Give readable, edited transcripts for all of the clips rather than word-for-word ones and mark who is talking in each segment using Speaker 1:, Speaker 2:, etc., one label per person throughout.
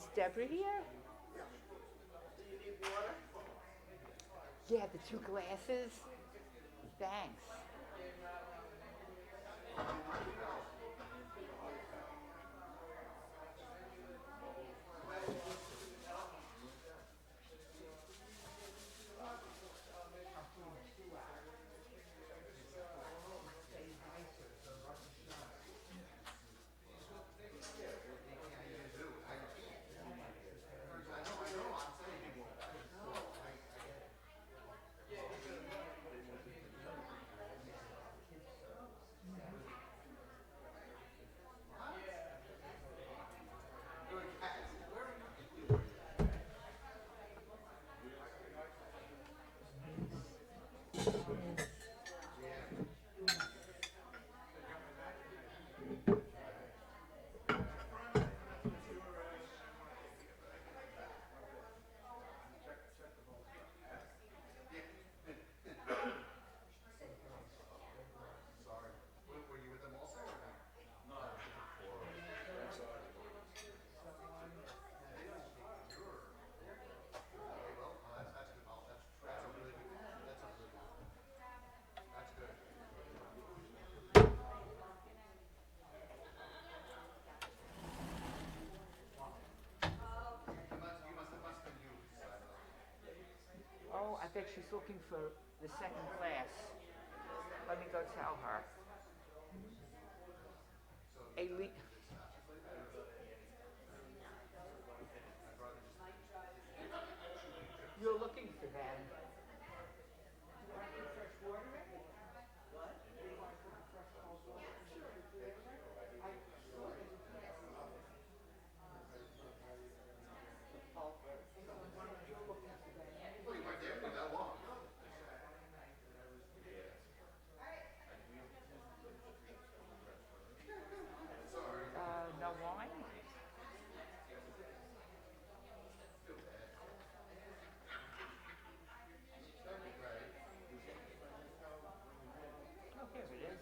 Speaker 1: Is Deborah here? Yeah, the two glasses. Thanks. Oh, I bet she's looking for the second class. Let me go tell her. Aileen, you're looking for them. No wine? Oh, here it is.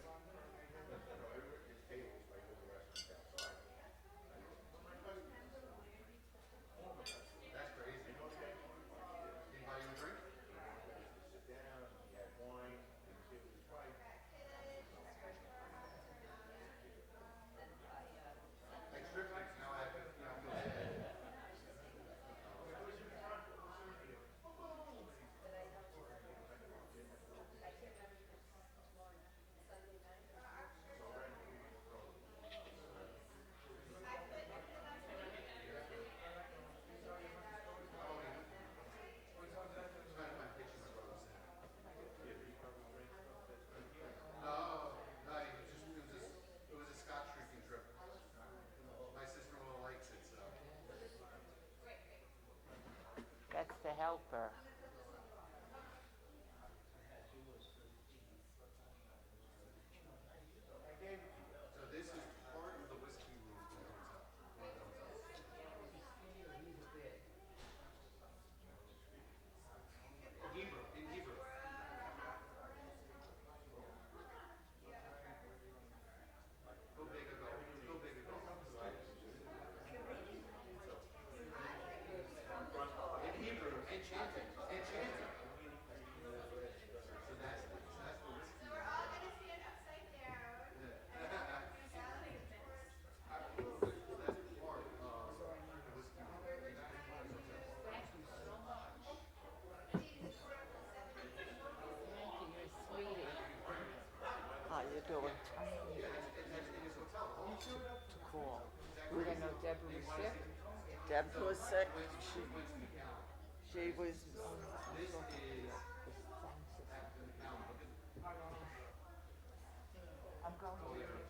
Speaker 1: That's the helper. Thank you, you're a sweetie. How you doing? To call. We didn't know Deborah was sick.
Speaker 2: Deb was sick. She was.
Speaker 1: I'm going to.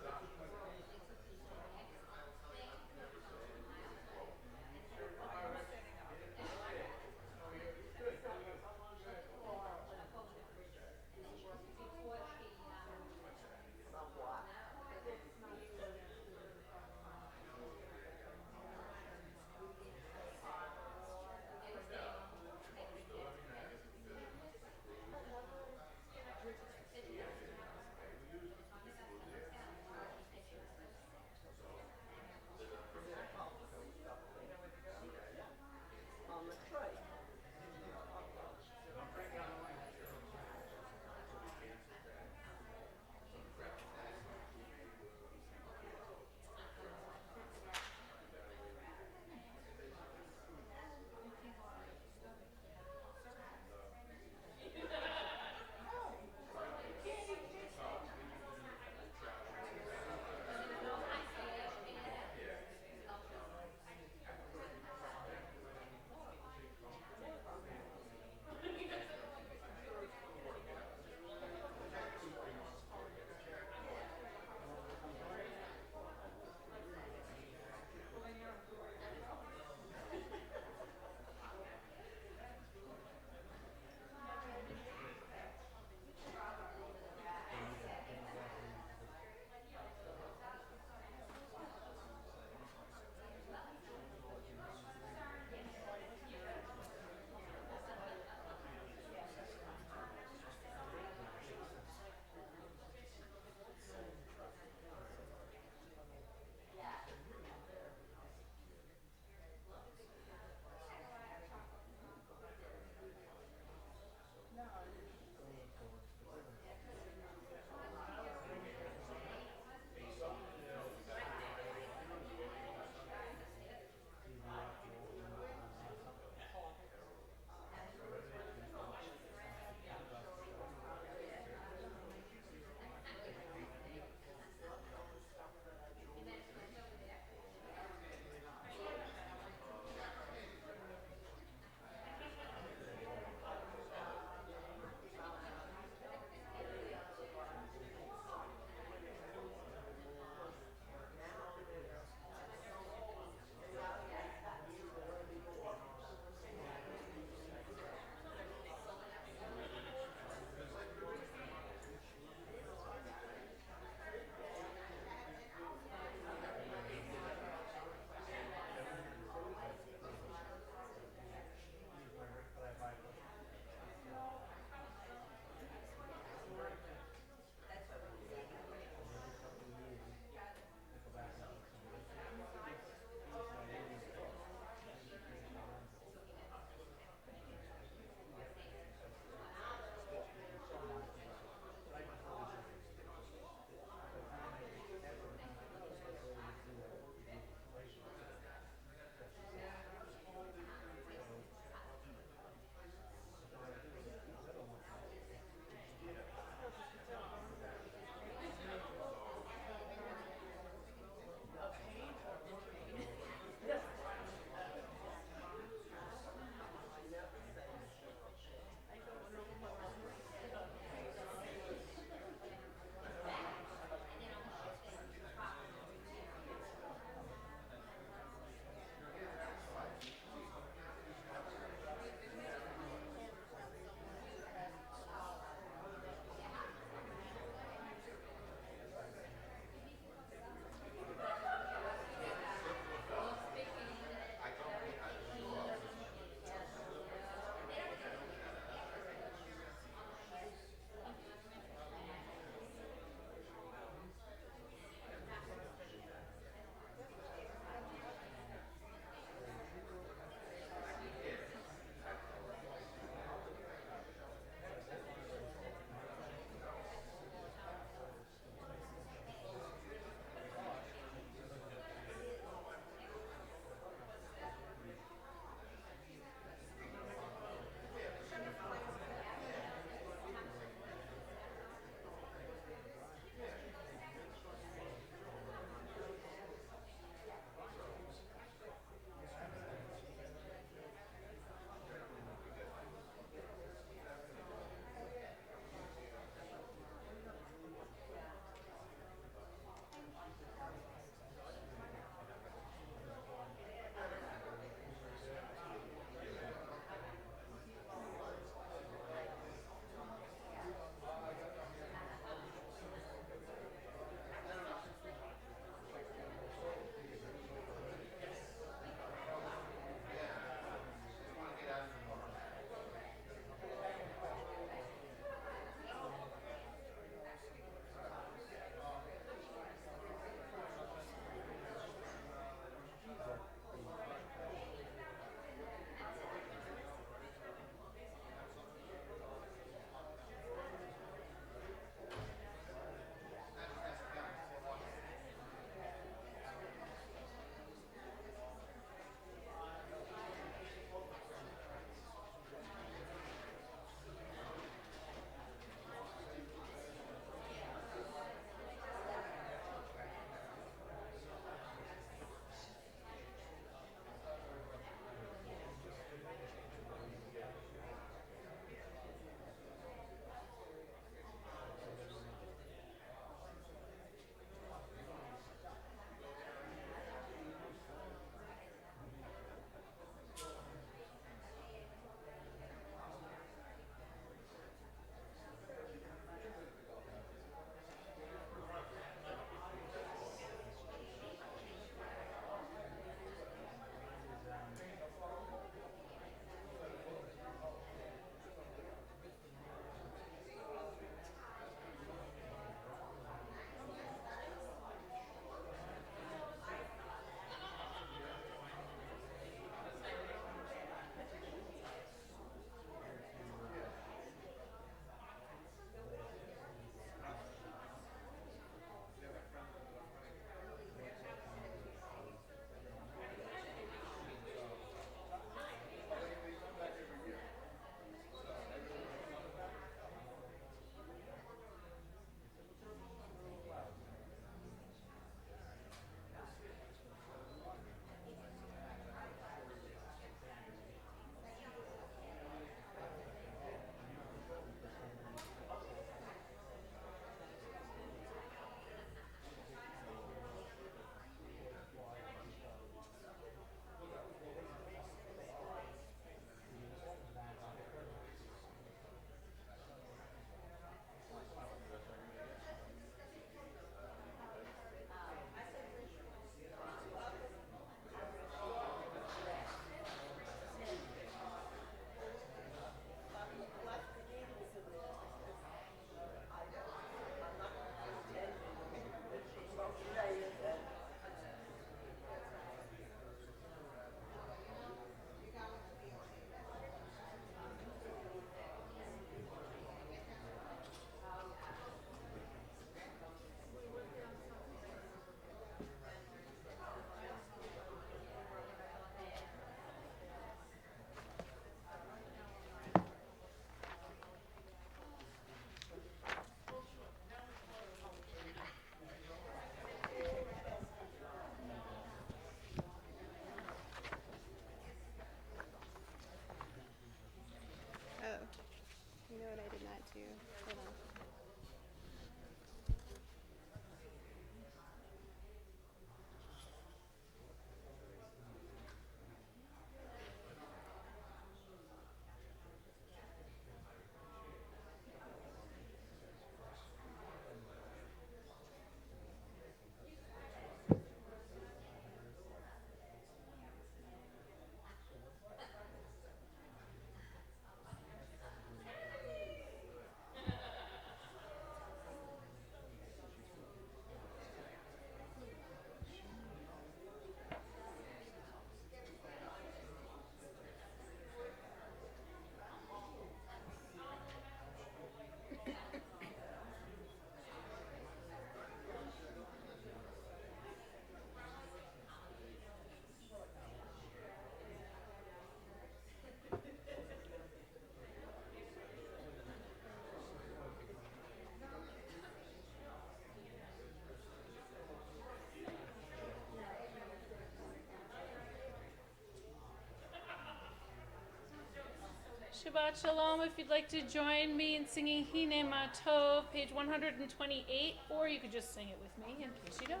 Speaker 3: Shabbat Shalom. If you'd like to join me in singing Hine Ma Tov, page 128, or you could just sing it with me in case you don't.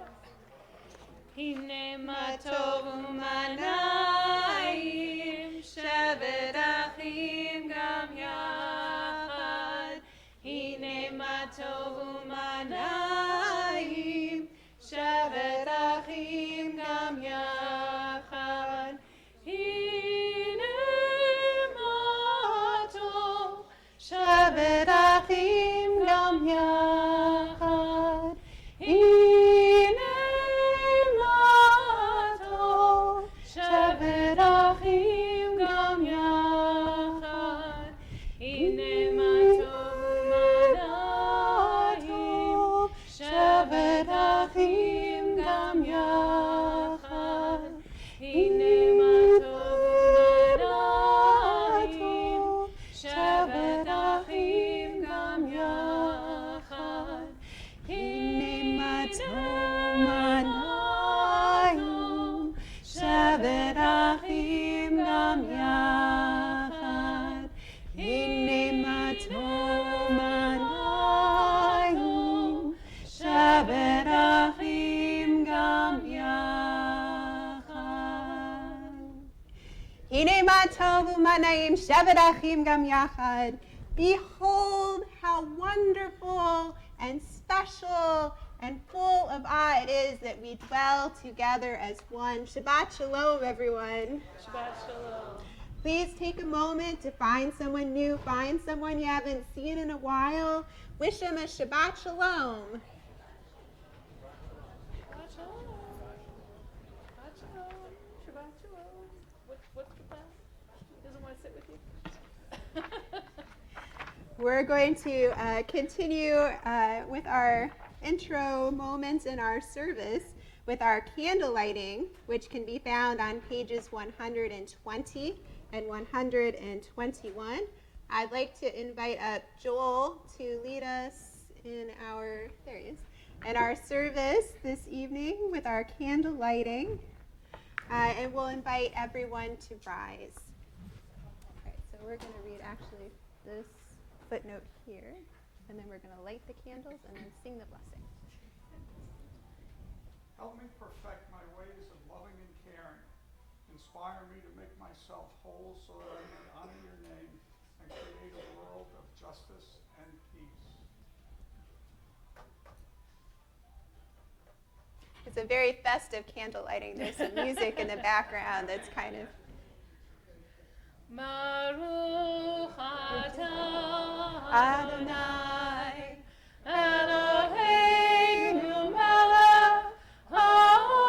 Speaker 3: Hine Ma Tov U'Manayim Shevet Achim Gam Yachad. Hine Ma Tov U'Manayim Shevet Achim Gam Yachad. Shevet Achim Gam Yachad. Hine Ma Tov. Shevet Achim Gam Yachad. Hine Ma Tov U'Manayim. Shevet Achim Gam Yachad. Hine Ma Tov U'Manayim. Shevet Achim Gam Yachad. Hine Ma Tov U'Manayim. Shevet Achim Gam Yachad. Hine Ma Tov U'Manayim. Shevet Achim Gam Yachad. Hine Ma Tov U'Manayim Shevet Achim Gam Yachad. Behold how wonderful and special and full of awe it is that we dwell together as one. Shabbat Shalom, everyone.
Speaker 4: Shabbat Shalom.
Speaker 3: Please take a moment to find someone new, find someone you haven't seen in a while. Wish them a Shabbat Shalom.
Speaker 4: Shabbat Shalom. Shabbat Shalom. Shabbat Shalom. What's with that? Doesn't want to sit with you?
Speaker 3: We're going to continue with our intro moments in our service with our candle lighting, which can be found on pages 120 and 121. I'd like to invite up Joel to lead us in our, there he is, in our service this evening with our candle lighting. And we'll invite everyone to rise. All right, so we're going to read actually this footnote here, and then we're going to light the candles and then sing the blessing.
Speaker 5: Help me perfect my ways of loving and caring. Inspire me to make myself whole so that I may honor your name and create a world of justice and peace.
Speaker 3: It's a very festive candle lighting. There's some music in the background that's kind of...
Speaker 4: Baruch atah
Speaker 3: Adonai
Speaker 4: Eloheinu melech haolam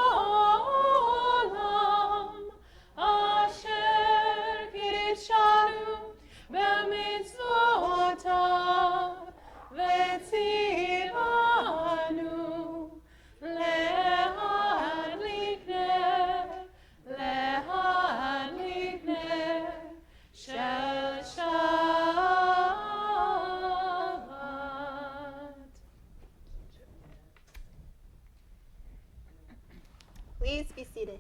Speaker 4: asher kiddushanu b'mitzvotav v'tzivanu lehadlikneh Shel Shabbat.
Speaker 3: Please be seated.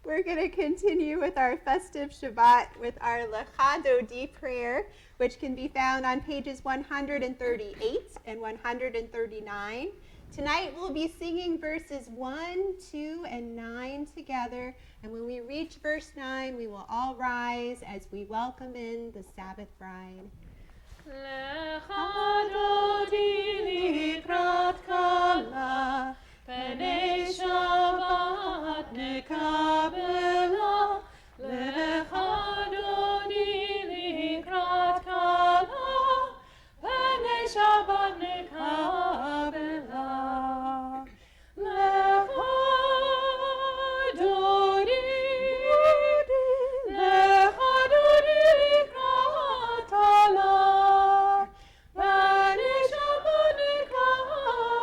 Speaker 3: We're going to continue with our festive Shabbat with our Lecha Dodi prayer, which can be found on pages 138 and 139. Tonight we'll be singing verses 1, 2, and 9 together, and when we reach verse 9, we will all rise as we welcome in the Sabbath bride.
Speaker 4: Lecha Dodi likrat kala, Pnei Shabbat nekabela. Lecha Dodi likrat kala, Pnei Shabbat nekabela. Lecha Dodi likrat kala, Pnei Shabbat nekabela.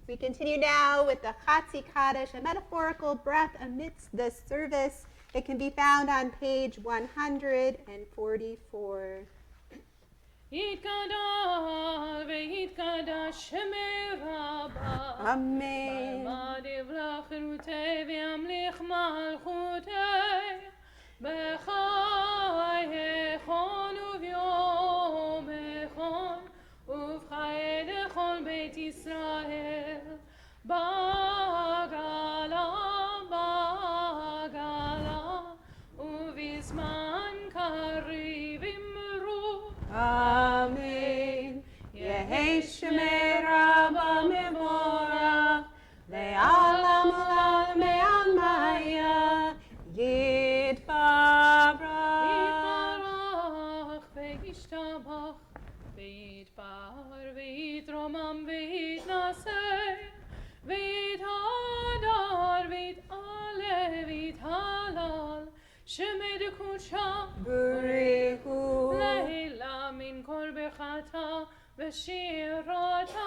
Speaker 3: We continue now with the Chatzi Kaddish, a metaphorical breath amidst the service. It can be found on page 144.
Speaker 4: יתקדש ויתקדש שמי רבה
Speaker 3: Amen.
Speaker 4: מעמד יברך חירותי וימליך מלכותי בחייכון וביומכון ובחיי לכל בית ישראל בגלה ובזמן קריב אמרו
Speaker 3: Amen. Yehi Shemei Rabba Mevorach Le'alam Olam Me'almaya Yitbarach
Speaker 4: יתברך וישתבח ויתפאר ויתרומם ויתנשא ויתהדר ויתעלה ויתהלל שמי דקודשה
Speaker 3: Burichu
Speaker 4: לעילה מן כל ברכתה ושירתה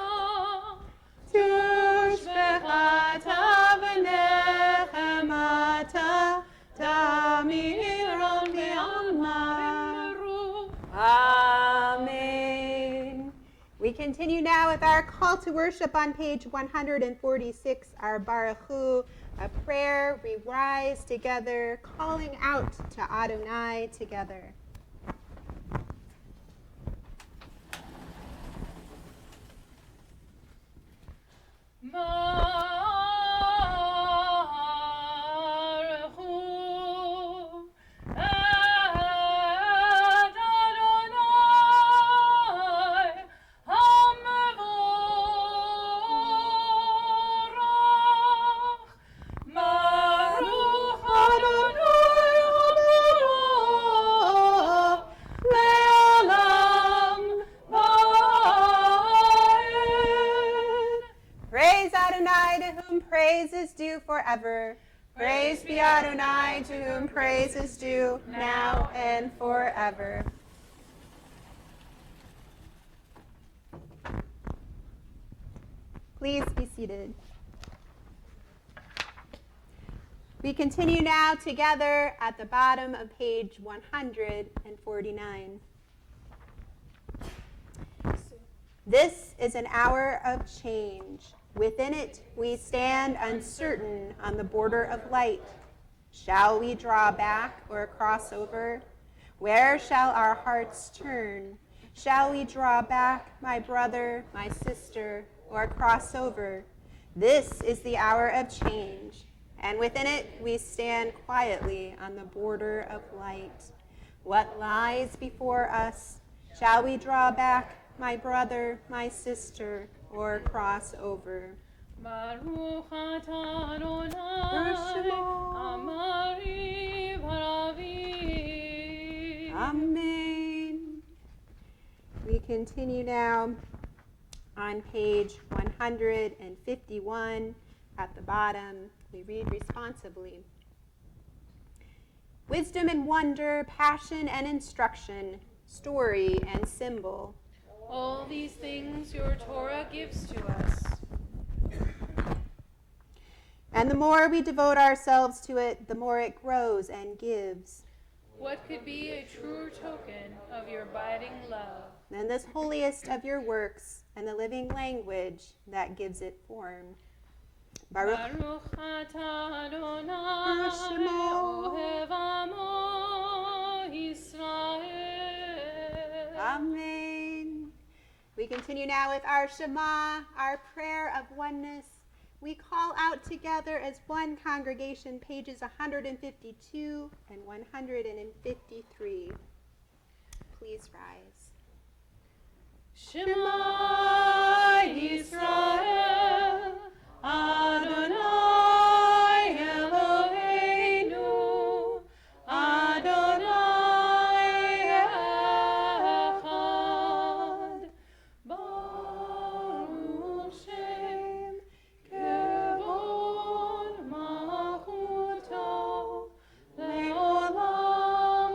Speaker 3: Tushbechata V'nechemata Tamiron Me'alma. Amen. We continue now with our call to worship on page 146, our Baruch Hu, a prayer. We rise together, calling out to Adonai together.
Speaker 4: Baruch Hu et Adonai HaMevorach. Baruch Adonai HaMevorach le'olam va'ed.
Speaker 3: Praise Adonai, to whom praise is due forever. Praise be Adonai, to whom praise is due now and forever. Please be seated. We continue now together at the bottom of page 149. This is an hour of change. Within it, we stand uncertain on the border of light. Shall we draw back or cross over? Where shall our hearts turn? Shall we draw back, my brother, my sister, or cross over? This is the hour of change, and within it we stand quietly on the border of light. What lies before us? Shall we draw back, my brother, my sister, or cross over?
Speaker 4: Baruch atah Adonai,
Speaker 3: Shema.
Speaker 4: Amari v'ravi.
Speaker 3: Amen. We continue now on page 151 at the bottom. We read responsibly. Wisdom and wonder, passion and instruction, story and symbol.
Speaker 4: All these things your Torah gives to us.
Speaker 3: And the more we devote ourselves to it, the more it grows and gives.
Speaker 4: What could be a truer token of your abiding love?
Speaker 3: And this holiest of your works and the living language that gives it form. Baruch.
Speaker 4: Baruch atah Adonai,
Speaker 3: Baruch Shema.
Speaker 4: Ohev Amo Yisrael.
Speaker 3: Amen. We continue now with our Shema, our prayer of oneness. We call out together as one congregation pages 152 and 153. Please rise.
Speaker 4: Shema Yisrael, Adonai Eloheinu, Adonai Echad. Baruch Shem Kevod Malchuto Leolam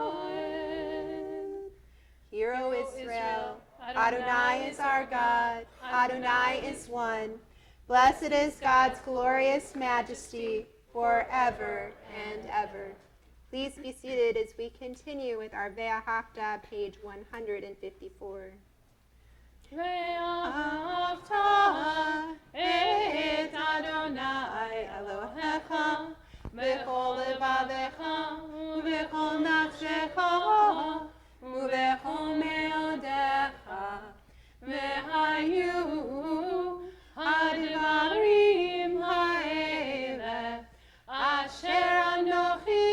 Speaker 4: Va'ed.
Speaker 3: Hear, O Israel, Adonai is our God, Adonai is one. Blessed is God's glorious majesty forever and ever. Please be seated as we continue with our Ve'ahavta, page 154.
Speaker 4: Ve'ahavta et Adonai Elohecha b'chol levavecha u'b'chol nafshecha u'b'chol me'odecha ve'hayu hadvarim ha'ele asher anochi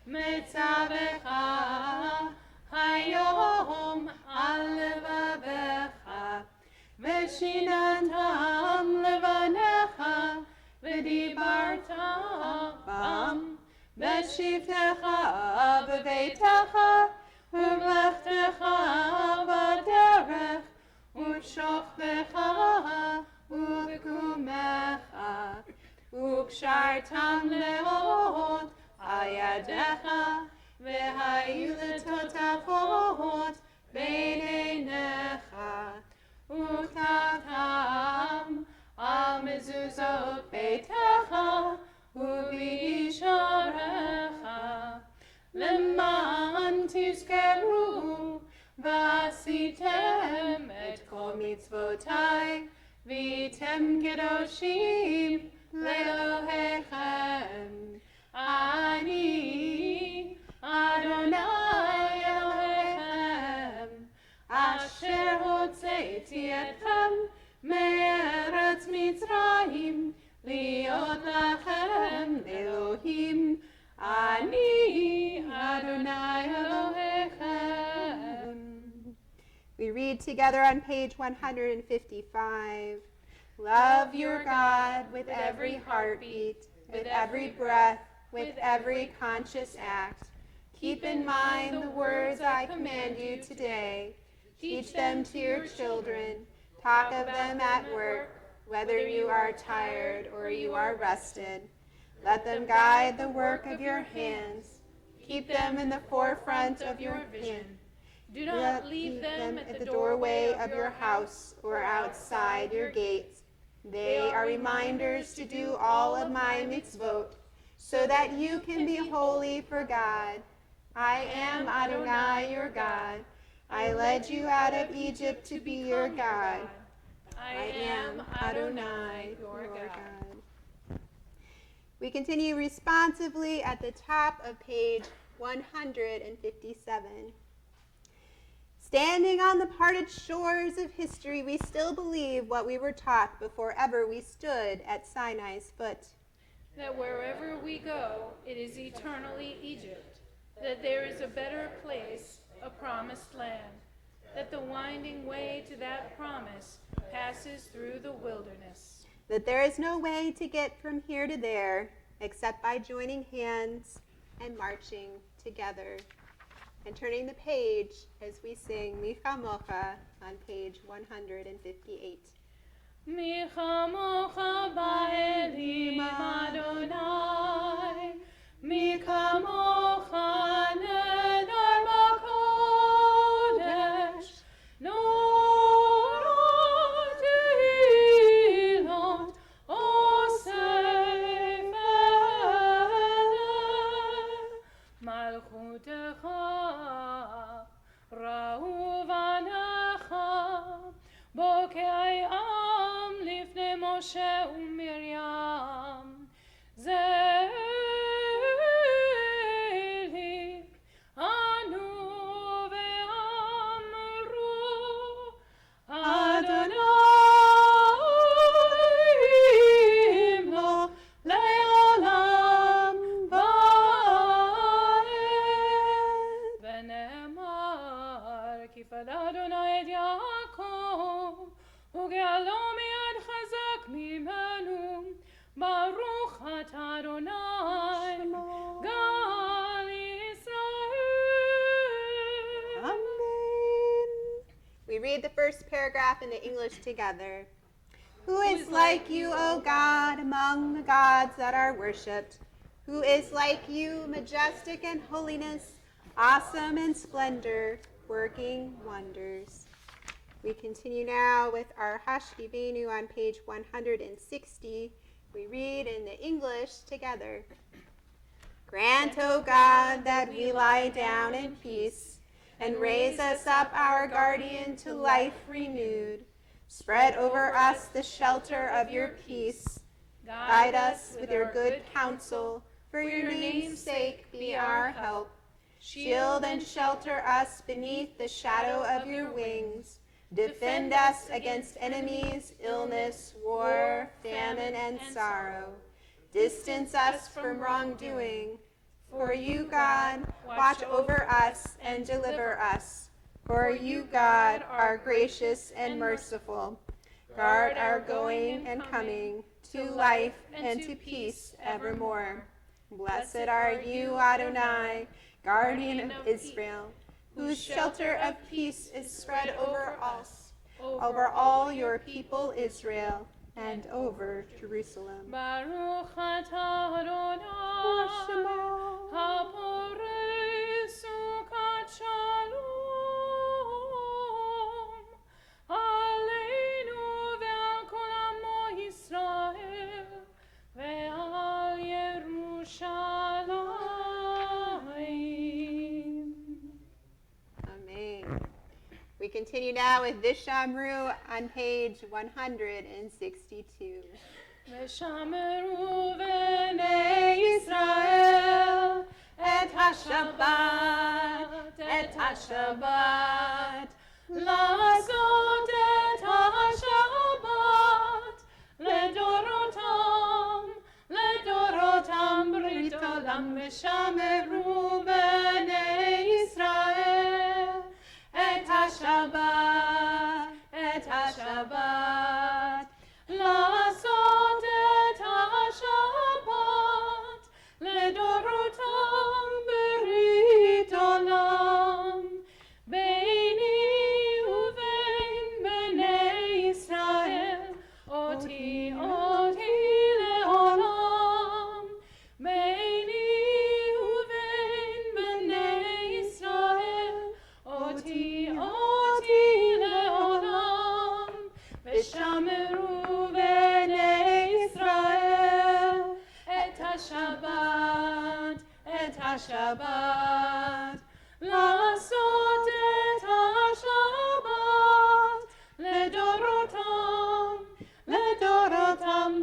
Speaker 4: metzavecha hayom al levavecha v'shinantam levanecha v'dibarta bam v'shivtecha b'veitecha u'mlechtecha b'derech u'shochtecha u'b'kumecha u'kshartam leot al yadecha v'hayu letotafot bein einecha u'ktavtam al mezuzot beitecha u'b'yisharecha leman tizkeru v'asitem et kol mitzvotai v'yitem kedoshim le'Elohechem. Ani Adonai Elohechem asher hotzeiti etchem me'eretz Mitzrayim liot lachem Elohim. Ani Adonai Elohechem.
Speaker 3: We read together on page 155. Love your God with every heartbeat, with every breath, with every conscious act. Keep in mind the words I command you today. Teach them to your children. Talk of them at work, whether you are tired or you are rested. Let them guide the work of your hands. Keep them in the forefront of your vision.
Speaker 4: Do not leave them at the
Speaker 3: doorway of your house or outside your gates. They are reminders to do all of my mitzvot, so that you can be holy for God. I am Adonai, your God. I led you out of Egypt to be your God.
Speaker 4: I am Adonai, your God.
Speaker 3: We continue responsively at the top of page 157. Standing on the parted shores of history, we still believe what we were taught before ever we stood at Sinai's foot.
Speaker 4: That wherever we go, it is eternally Egypt, that there is a better place, a promised land, that the winding way to that promise passes through the wilderness.
Speaker 3: That there is no way to get from here to there except by joining hands and marching together. And turning the page as we sing Micha Mocha on page 158.
Speaker 4: Micha mocha ba'elim Adonai, Micha mocha nedar b'kodesh, Norah tehilot osei feleh, Malchutecha ra'u v'anecha, bokei am lifnei Moshe u'Miriam, zelik anu ve'amru, Adonai imloch le'olam va'ed. V'ne'emar kifad Adonai et Yaakov, וגאלו מיד חזק ממנו, ברוך אתה אדוני, גאל ישראל.
Speaker 3: Amen. We read the first paragraph in the English together. Who is like you, O God, among the gods that are worshipped? Who is like you, majestic in holiness, awesome in splendor, working wonders? We continue now with our Hashivenu on page 160. We read in the English together. Grant, O God, that we lie down in peace, and raise us up our guardian to life renewed. Spread over us the shelter of your peace. Guide us with your good counsel. For your name's sake, be our help. Shield and shelter us beneath the shadow of your wings. Defend us against enemies, illness, war, famine, and sorrow. Distance us from wrongdoing. For you, God, watch over us and deliver us. For you, God, are gracious and merciful. Guard our going and coming to life and to peace evermore. Blessed are you, Adonai, guardian of Israel, whose shelter of peace is spread over us, over all your people Israel, and over Jerusalem.
Speaker 4: Baruch atah Adonai, haporei sukat shalom, aleinu ve'al kol amo Yisrael, ve'al Yerushalayim.
Speaker 3: Amen. We continue now with Vishamru on page 162.
Speaker 4: ושמרו בני ישראל את השבת, לעשות את השבת לדורותם ברית עולם. ושמרו בני ישראל את השבת, לעשות את השבת לדורותם ברית עולם. ביני ובין בני ישראל אותי לעולם. ביני ובין בני ישראל אותי לעולם. ושמרו בני ישראל את השבת, לעשות את השבת לדורותם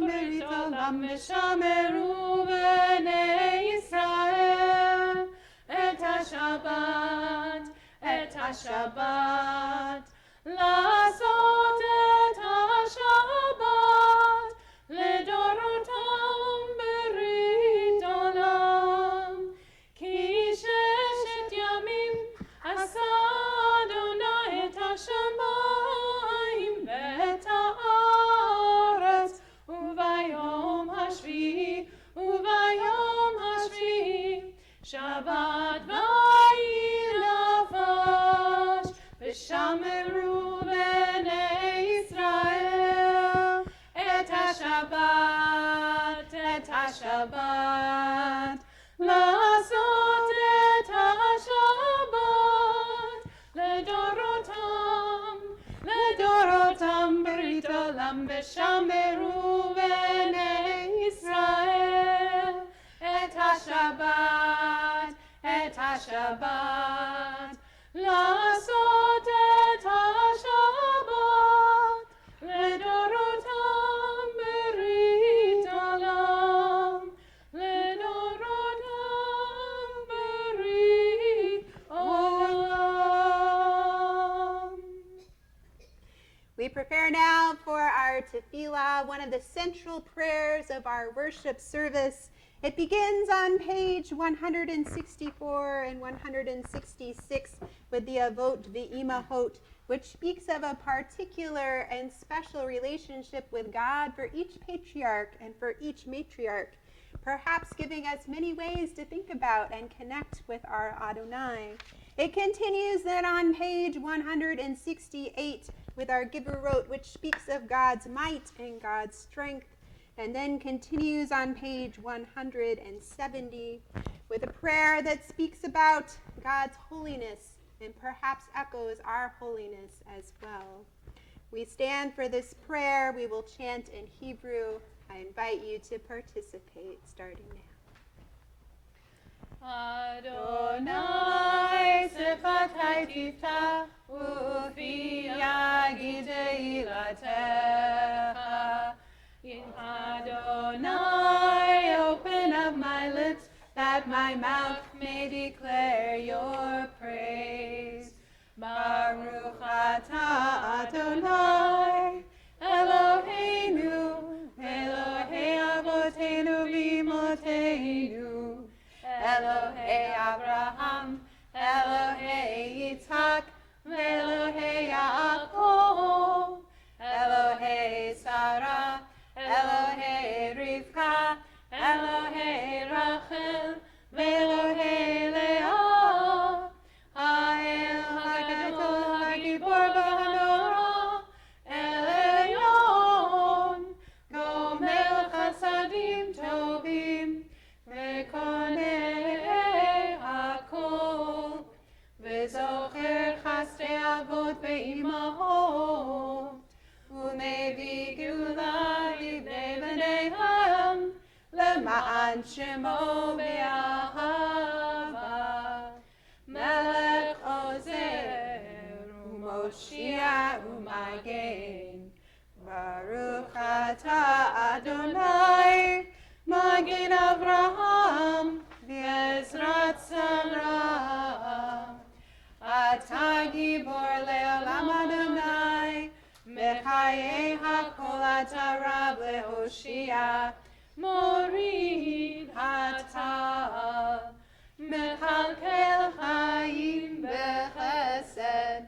Speaker 4: ברית עולם. ושמרו בני ישראל את השבת השבת, לעשות את השבת, לדורותם ברית עולם. כי 6 ימים עשה אדוני את השמיים ואת הארץ, וביום השביעי שבת וילבש, ושמרו בני ישראל את השבת, לעשות את השבת, לדורותם ברית עולם, ושמרו בני ישראל את השבת, לעשות את השבת, לדורותם ברית עולם, לדורותם ברית עולם.
Speaker 3: We prepare now for our tefillah, one of the central prayers of our worship service. It begins on page 164 and 166 with the Avot Ve'imahot, which speaks of a particular and special relationship with God for each patriarch and for each matriarch, perhaps giving us many ways to think about and connect with our Adonai. It continues then on page 168 with our Giburot, which speaks of God's might and God's strength, and then continues on page 170 with a prayer that speaks about God's holiness and perhaps echoes our holiness as well. We stand for this prayer. We will chant in Hebrew. I invite you to participate starting now.
Speaker 4: Adonai sefatai tiftach ufi yagidei latecha. In Adonai, open up my lips, that my mouth may declare your praise. Baruch atah Adonai, Eloheinu, Elohei avotenu v'imotenu, Elohei Abraham, Elohei Yitzhak, Elohei Yaakov, Elohei Sarah, Elohei Rivka, Elohei Rachel, Elohei Leah, Ha'el HaGadol HaGibor v'Hanora, El Elyon, Gomel Chasadim Tovim, V'konei HaKol, V'zocher Chasdei Avot Ve'imahot, U'mevii Geula libnei bneihem, Lema'an Shemo be'ahava. Melech Ozer u'Moshia u'Magen, Baruch atah Adonai, Magen Avraham, V'ezrat Sarah. Atah Gibor le'olam Adonai, Mechayei HaKol atah Rab le'Hoshia, Morid atah, Mechalkel Chaim bechesed,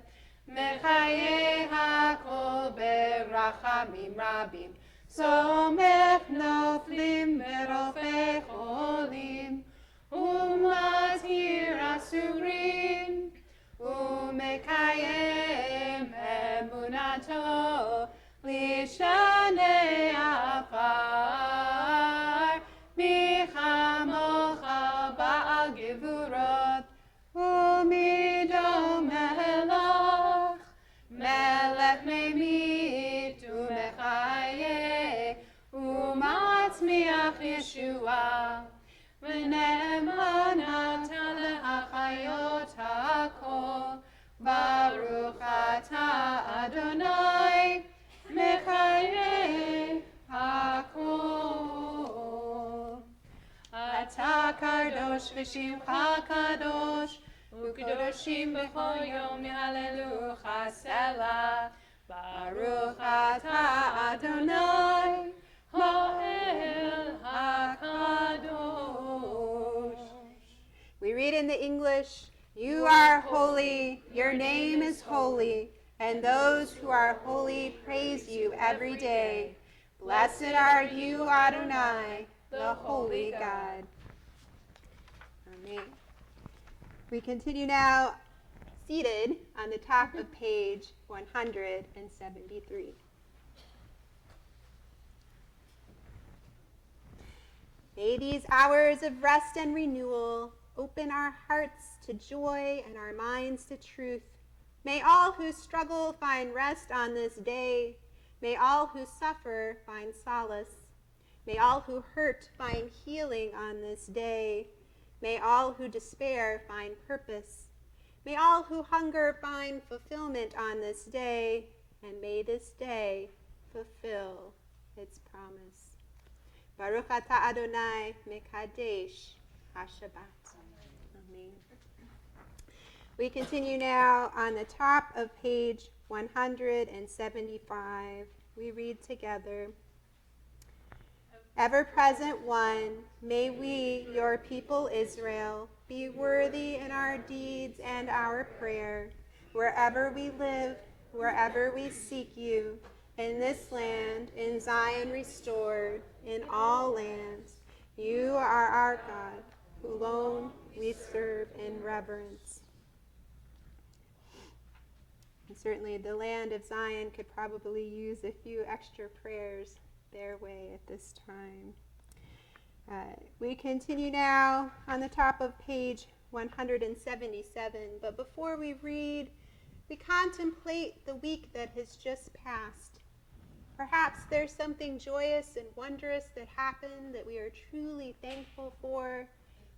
Speaker 4: Mechayei HaKol berachamim rabim, Somech noflim berofei cholim, Umatir asurim, Umekayem emunato lishanei afar, Michamocha ba'al gevurot, Umido melech, melech memit umechaye, umatzmiach Yeshua, V'ne'emanata le'achayot ha'kol, Baruch atah Adonai, Mechayei HaKol. Atah kadosh v'shimcha kadosh, Ukedoshim b'chol yom yahalelucha selah. Baruch atah Adonai Ha'el HaKadosh.
Speaker 3: We read in the English, "You are holy, your name is holy, and those who are holy praise you every day. Blessed are you, Adonai, the holy God." Amen. We continue now seated on the top of page 173. May these hours of rest and renewal open our hearts to joy and our minds to truth. May all who struggle find rest on this day. May all who suffer find solace. May all who hurt find healing on this day. May all who despair find purpose. May all who hunger find fulfillment on this day. And may this day fulfill its promise. Baruch atah Adonai mekadesh haShabbat. Amen. We continue now on the top of page 175. We read together. Ever-present one, may we, your people Israel, be worthy in our deeds and our prayer, wherever we live, wherever we seek you, in this land, in Zion restored, in all lands. You are our God, who alone we serve in reverence. And certainly the land of Zion could probably use a few extra prayers their way at this time. We continue now on the top of page 177, but before we read, we contemplate the week that has just passed. Perhaps there's something joyous and wondrous that happened that we are truly thankful for,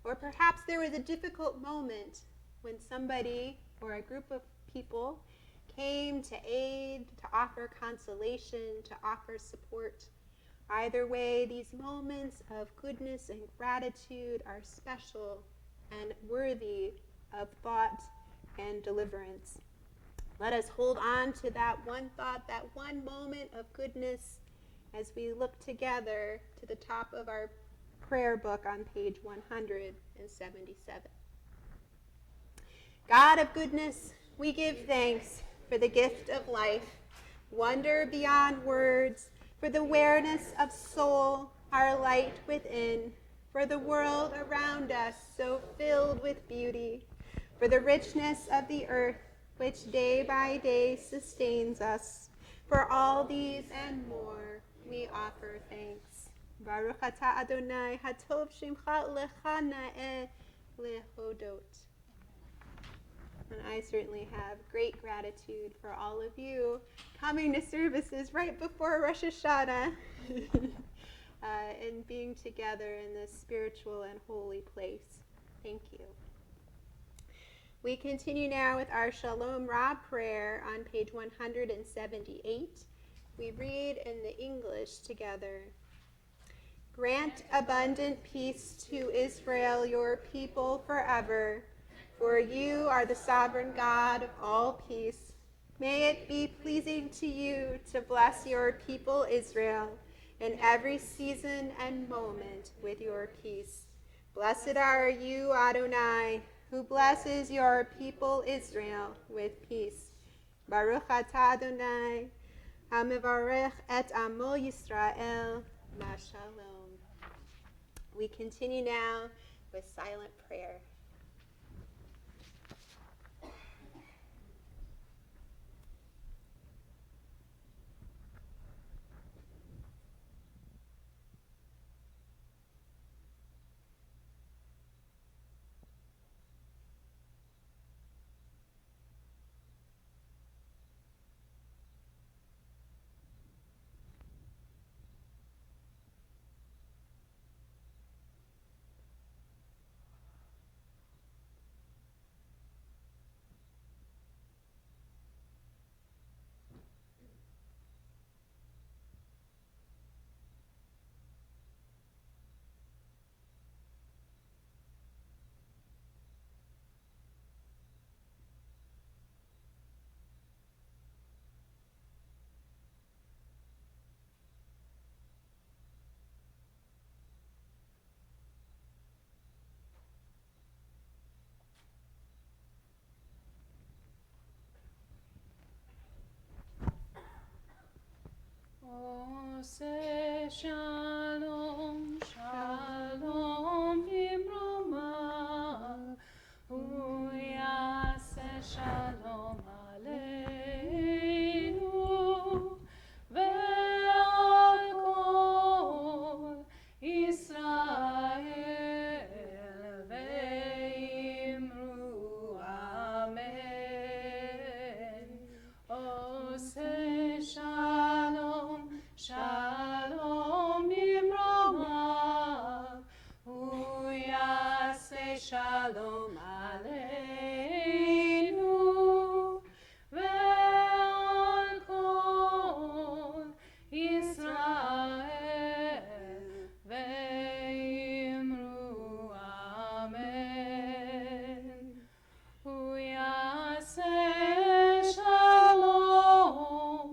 Speaker 3: or perhaps there was a difficult moment when somebody or a group of people came to aid, to offer consolation, to offer support. Either way, these moments of goodness and gratitude are special and worthy of thought and deliverance. Let us hold on to that one thought, that one moment of goodness as we look together to the top of our prayer book on page 177. God of goodness, we give thanks for the gift of life, wonder beyond words, for the awareness of soul, our light within, for the world around us so filled with beauty, for the richness of the earth which day by day sustains us. For all these and more, we offer thanks. Baruch atah Adonai, hatov shimcha lecha na'eh lehodot. And I certainly have great gratitude for all of you coming to services right before Rosh Hashanah and being together in this spiritual and holy place. Thank you. We continue now with our Shalom Ra prayer on page 178. We read in the English together. Grant abundant peace to Israel, your people forever. For you are the sovereign God of all peace. May it be pleasing to you to bless your people Israel in every season and moment with your peace. Blessed are you, Adonai, who blesses your people Israel with peace. Baruch atah Adonai, hamevarech et amo Yisrael, b'shalom. We continue now with silent prayer.
Speaker 4: Say shalom, shalom bimromav, hu yaseh shalom aleinu, ve'al kol Yisrael ve'imru amen. Oh, say shalom, shalom bimromav, hu yaseh shalom aleinu, ve'al kol Yisrael ve'imru amen. Hu yaseh shalom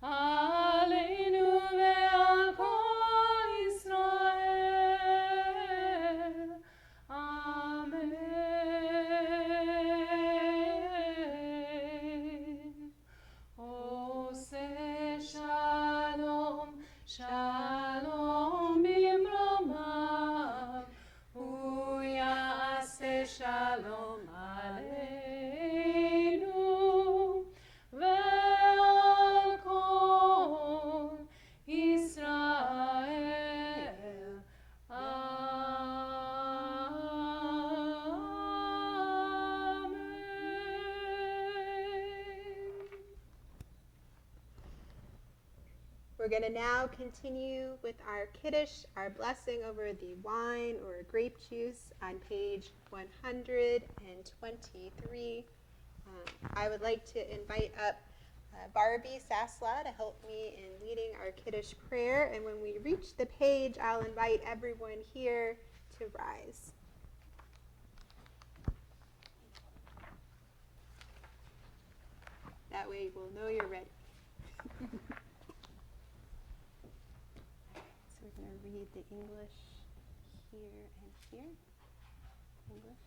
Speaker 4: aleinu ve'al kol Yisrael. Amen. Oh, say shalom, shalom bimromav, hu yaseh shalom aleinu, ve'al kol Yisrael. Amen.
Speaker 3: We're going to now continue with our Kiddush, our blessing over the wine or grape juice on page 123. I would like to invite up Barbie Sasla to help me in leading our Kiddush prayer. And when we reach the page, I'll invite everyone here to rise. That way we'll know you're ready. So we're going to read the English here and here. English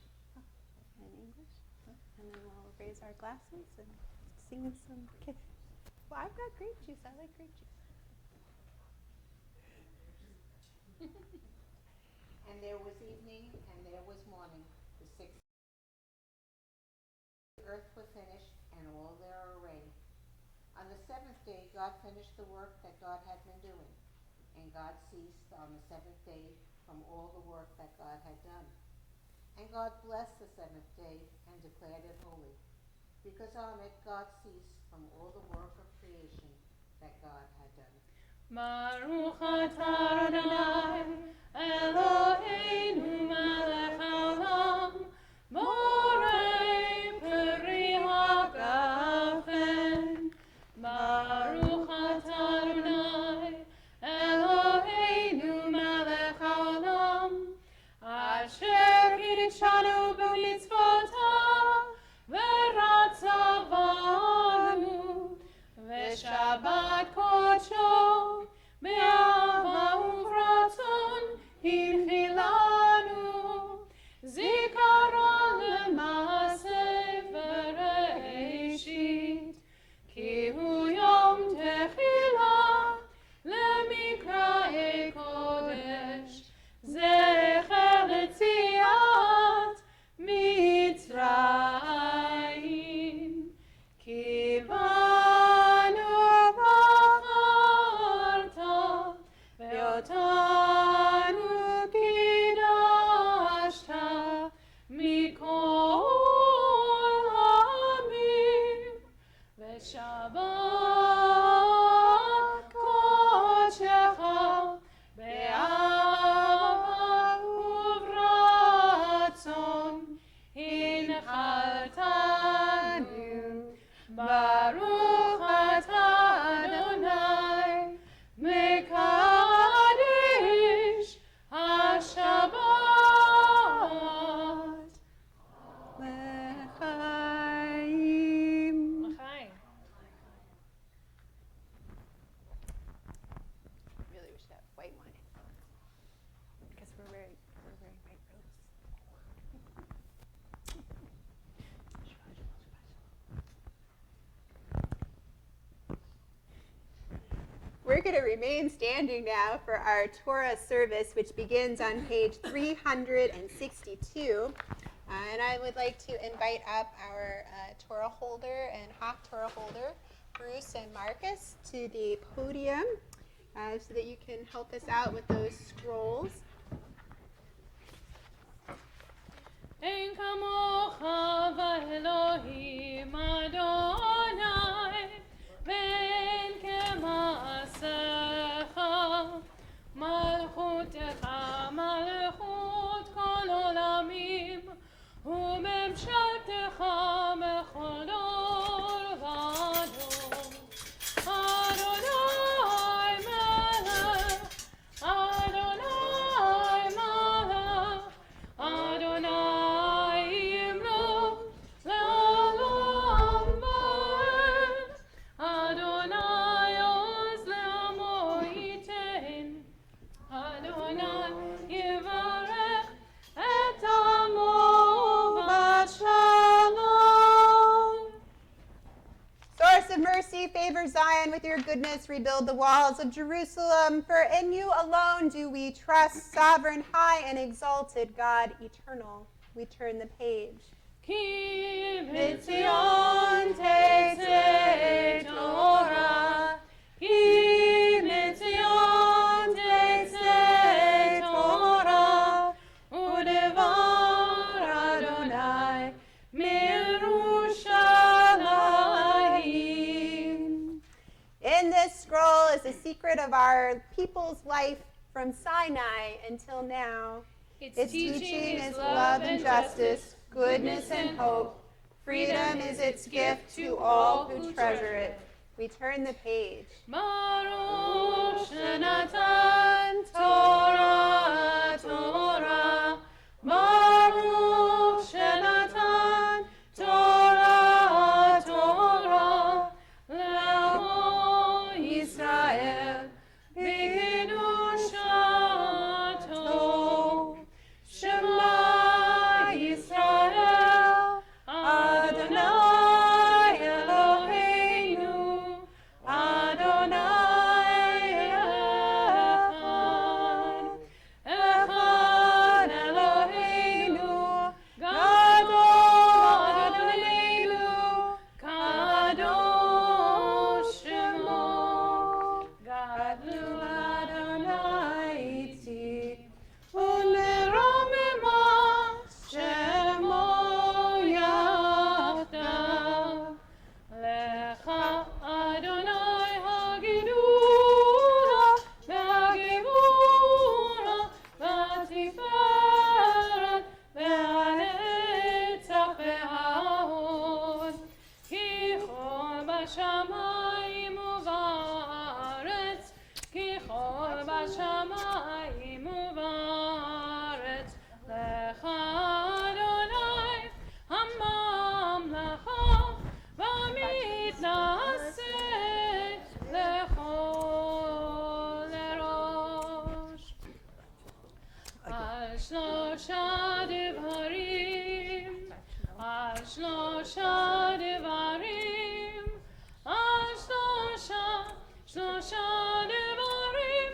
Speaker 3: and English. And then we'll raise our glasses and sing some Kiddush. Well, I've got grape juice. I like grape juice.
Speaker 6: And there was evening, and there was morning, the sixth. The earth was finished, and all their array. On the seventh day, God finished the work that God had been doing, and God ceased on the seventh day from all the work that God had done. And God blessed the seventh day and declared it holy, because on it God ceased from all the work of creation that God had done.
Speaker 4: Baruch atah Adonai Eloheinu melech haolam, borei peri hagafen. Baruch atah Adonai Eloheinu melech haolam, asher kidshanu b'mitzvotav v'ratzavanu v'shabbat kodsho be'ahava ufratzah.
Speaker 3: we're going to remain standing now for our Torah service, which begins on page 362. And I would like to invite up our Torah holder and Haf Torah holder, Bruce and Marcus, to the podium so that you can help us out with those scrolls.
Speaker 4: Ein kamocha v'Elohim Adonai, ve'en kema'asecha, malchutecha malchut kol olamim, u'memshaltecha bechol or v'adon. Adonai melech, Adonai melech, Adonai yimloch le'olam va'ed, Adonai oz le'amo yitein, Adonai yivarech et amo b'shalom.
Speaker 3: Source of mercy, favor Zion with your goodness, rebuild the walls of Jerusalem. For in you alone do we trust, sovereign, high, and exalted God, eternal. We turn the page.
Speaker 4: Ki mitzion tetzeh Torah, Ki mitzion tetzeh Torah, u'devar Adonai miYerushalayim.
Speaker 3: In this scroll is the secret of our people's life from Sinai until now. Its teaching is love and justice, goodness and hope. Freedom is its gift to all who treasure it. We turn the page.
Speaker 4: Baruch Shenatan Torah Torah, Baruch Shenatan Torah Torah, Le'amo Yisrael b'kedushato. Shema Yisrael, Adonai Eloheinu, Adonai Echad. Echad Eloheinu, Gadol Adonai, Kadosh Shemo, Gadlu Adonai Iti, U'leromema Shemo Yachdav. Lecha Adonai hagidura, ve'hagivura, ve'atiferet, ve'anetzach, ve'ahod. Ki chol b'shamayim u'va'aretz, Ki chol b'shamayim u'va'aretz. Lecha Adonai hamamlecha, v'mitnaseh lechol erosh. Al shlosha devarim, al shlosha devarim, al shlosha devarim,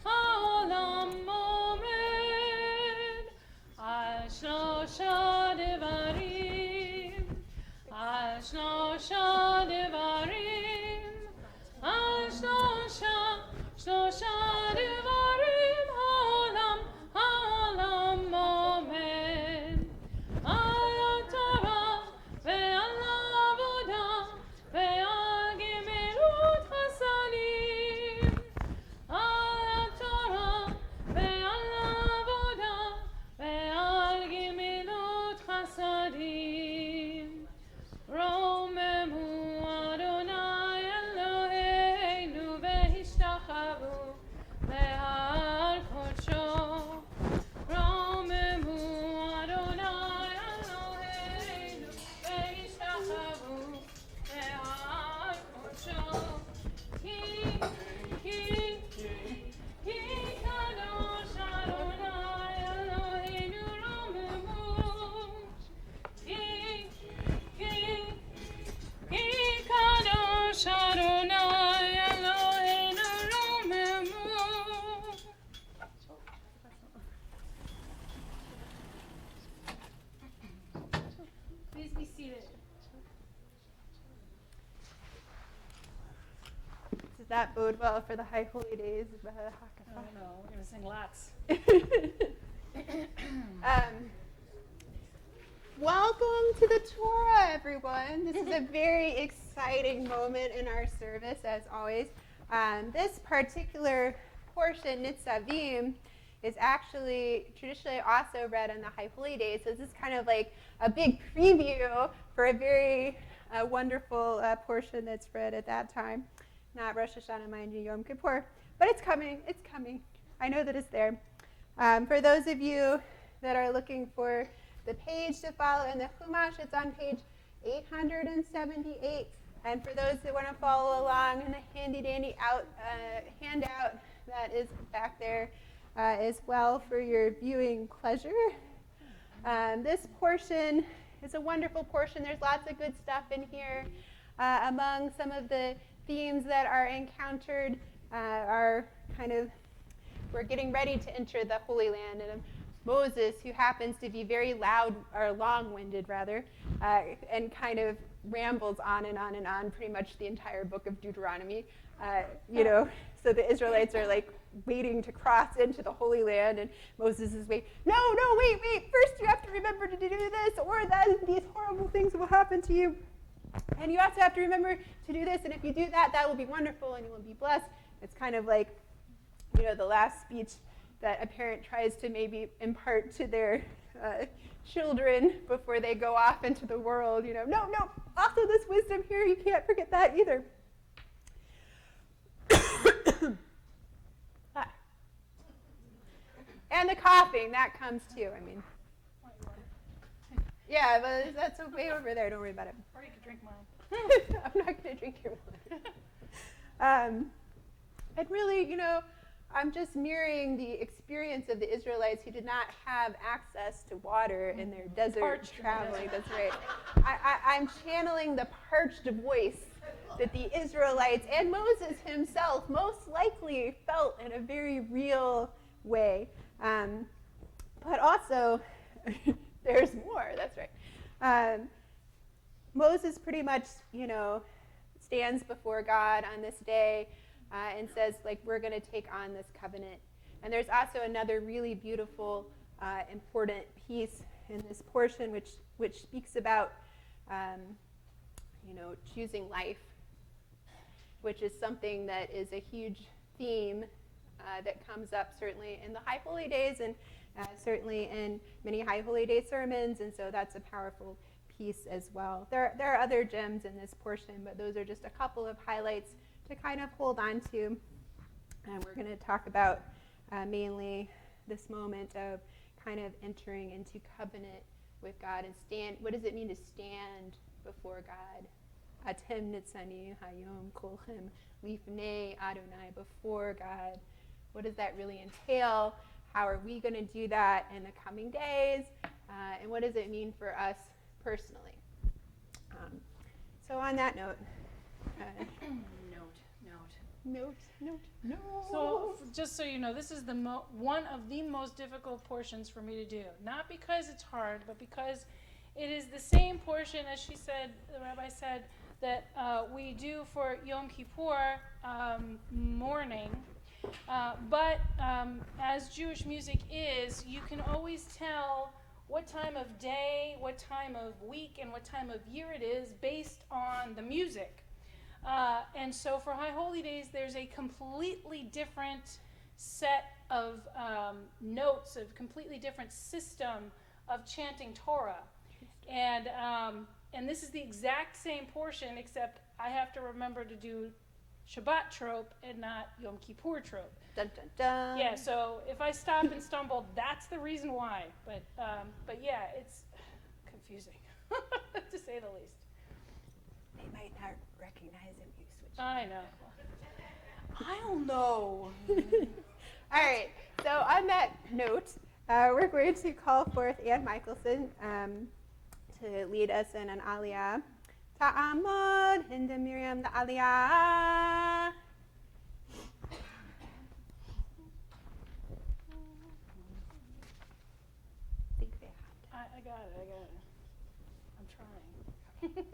Speaker 4: ha'olam omed. Al shlosha devarim, al shlosha devarim, al shlosha devarim, ha'olam omed. Al Torah ve'al avodah ve'al gemilut chesed
Speaker 3: that bode well for the High Holy Days of the
Speaker 4: Oh
Speaker 3: Hakafah?
Speaker 4: no, we're gonna sing lots.
Speaker 3: Welcome to the Torah, everyone. This is a very exciting moment in our service, as always. This particular portion, Nitzavim, is actually traditionally also read on the High Holy Days. So this is kind of like a big preview for a very wonderful portion that's read at that time. Not Rosh Hashanah, mind you, Yom Kippur. But it's coming. It's coming. I know that it's there. For those of you that are looking for the page to follow in the Chumash, it's on page 878. And for those that want to follow along in the handy-dandy handout that is back there as well for your viewing pleasure. This portion is a wonderful portion. There's lots of good stuff in here. Among some of the themes that are encountered are we're getting ready to enter the Holy Land, and Moses, who happens to be very loud, or long-winded rather, and kind of rambles on and on and on pretty much the entire book of Deuteronomy. So the Israelites are like waiting to cross into the Holy Land, and Moses is wait. First you have to remember to do this, or then these horrible things will happen to you. And you also have to remember to do this, and if you do that, that will be wonderful, and you will be blessed. It's kind of like, the last speech that a parent tries to maybe impart to their children before they go off into the world. No, also this wisdom here, you can't forget that either. And the coughing, that comes too. Yeah, but that's way over there. Don't worry about it.
Speaker 4: Or you could drink mine.
Speaker 3: I'm not going to drink your wine. And really, I'm just mirroring the experience of the Israelites who did not have access to water in their desert traveling. That's right. I'm channeling the parched voice that the Israelites and Moses himself most likely felt in a very real way. But also, there's more. That's right. Moses pretty much, stands before God on this day and says, we're going to take on this covenant. And there's also another really beautiful, important piece in this portion, which speaks about, choosing life, which is something that is a huge theme that comes up certainly in the High Holy Days and certainly in many High Holy Day sermons, and so that's a powerful piece as well. There are other gems in this portion, but those are just a couple of highlights to kind of hold on to. And we're going to talk about mainly this moment of kind of entering into covenant with God and stand. What does it mean to stand before God? Atem nitzani hayom kolchem lifnei Adonai, before God. What does that really entail? How are we going to do that in the coming days? And what does it mean for us personally? So on that note,
Speaker 4: So just so you know, this is one of the most difficult portions for me to do. Not because it's hard, but because it is the same portion, as she said, the rabbi said, that we do for Yom Kippur morning. But as Jewish music is, you can always tell what time of day, what time of week, and what time of year it is based on the music. And so for High Holy Days, there's a completely different set of notes, a completely different system of chanting Torah. And this is the exact same portion, except I have to remember to do Shabbat trope and not Yom Kippur trope.
Speaker 3: dun, dun, dun.
Speaker 4: Yeah, so if I stop and stumble, that's the reason why. But yeah, it's confusing, to say the least.
Speaker 3: They might not recognize if you switch.
Speaker 4: I know. I don't know.
Speaker 3: All right, so on that note, we're going to call forth Ann Michelson to lead us in an aliyah. Ta'amod, Hinda Miriam, the aliyah.
Speaker 4: I got it. I'm trying.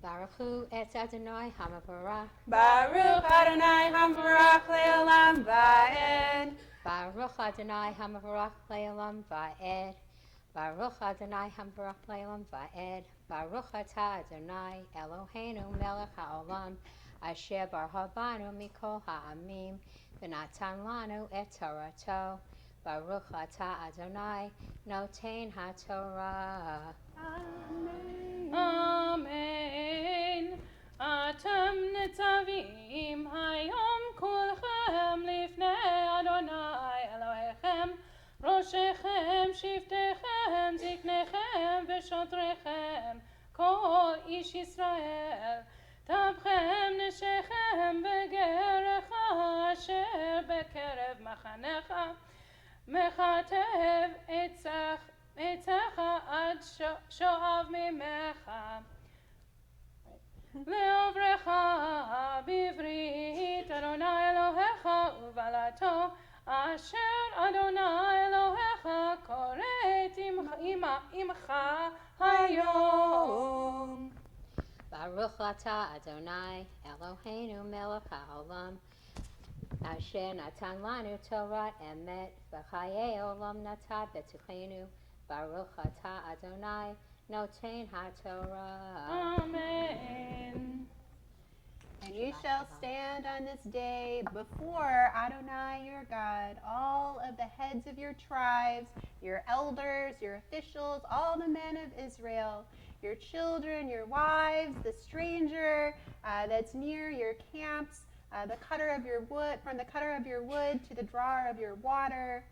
Speaker 7: Baruch Hu et Adonai Hamavarach.
Speaker 3: Baruch Adonai Hamvarach Le'olam Va'ed.
Speaker 7: Baruch Adonai Hamavarach Le'olam Va'ed. Baruch Adonai Hamvarach Le'olam Va'ed. Baruch Atah Adonai Eloheinu Melech HaOlam Asher Bar Banu Mikol Ha'amim V'natan Lanu et Torato. Baruch Atah Adonai Noten HaTorah.
Speaker 4: Amen. Atem nitzavim hayom kulchem lifnei Adonai Elohechem, roshechem, shiftechem, ziknechem, v'shotrechem, kol ish Yisrael, tabchem neshechem begerecha asher bekerev machanecha, mechatev etzecha ad shoav mimecha. Leovrecha bivrit Adonai Elohecha uvalato asher Adonai Elohecha koret imcha hayom.
Speaker 7: Baruch Atah Adonai Eloheinu Melech HaOlam Asher Natan Lanu Torah Emet V'chayei Olam Natan B'Tuchenu. Baruch Atah Adonai Noten HaTorah.
Speaker 4: Amen.
Speaker 3: And you shall stand on this day before Adonai your God, all of the heads of your tribes, your elders, your officials, all the men of Israel, your children, your wives, the stranger that's near your camps, the cutter of your wood, from the cutter of your wood to the drawer of your water.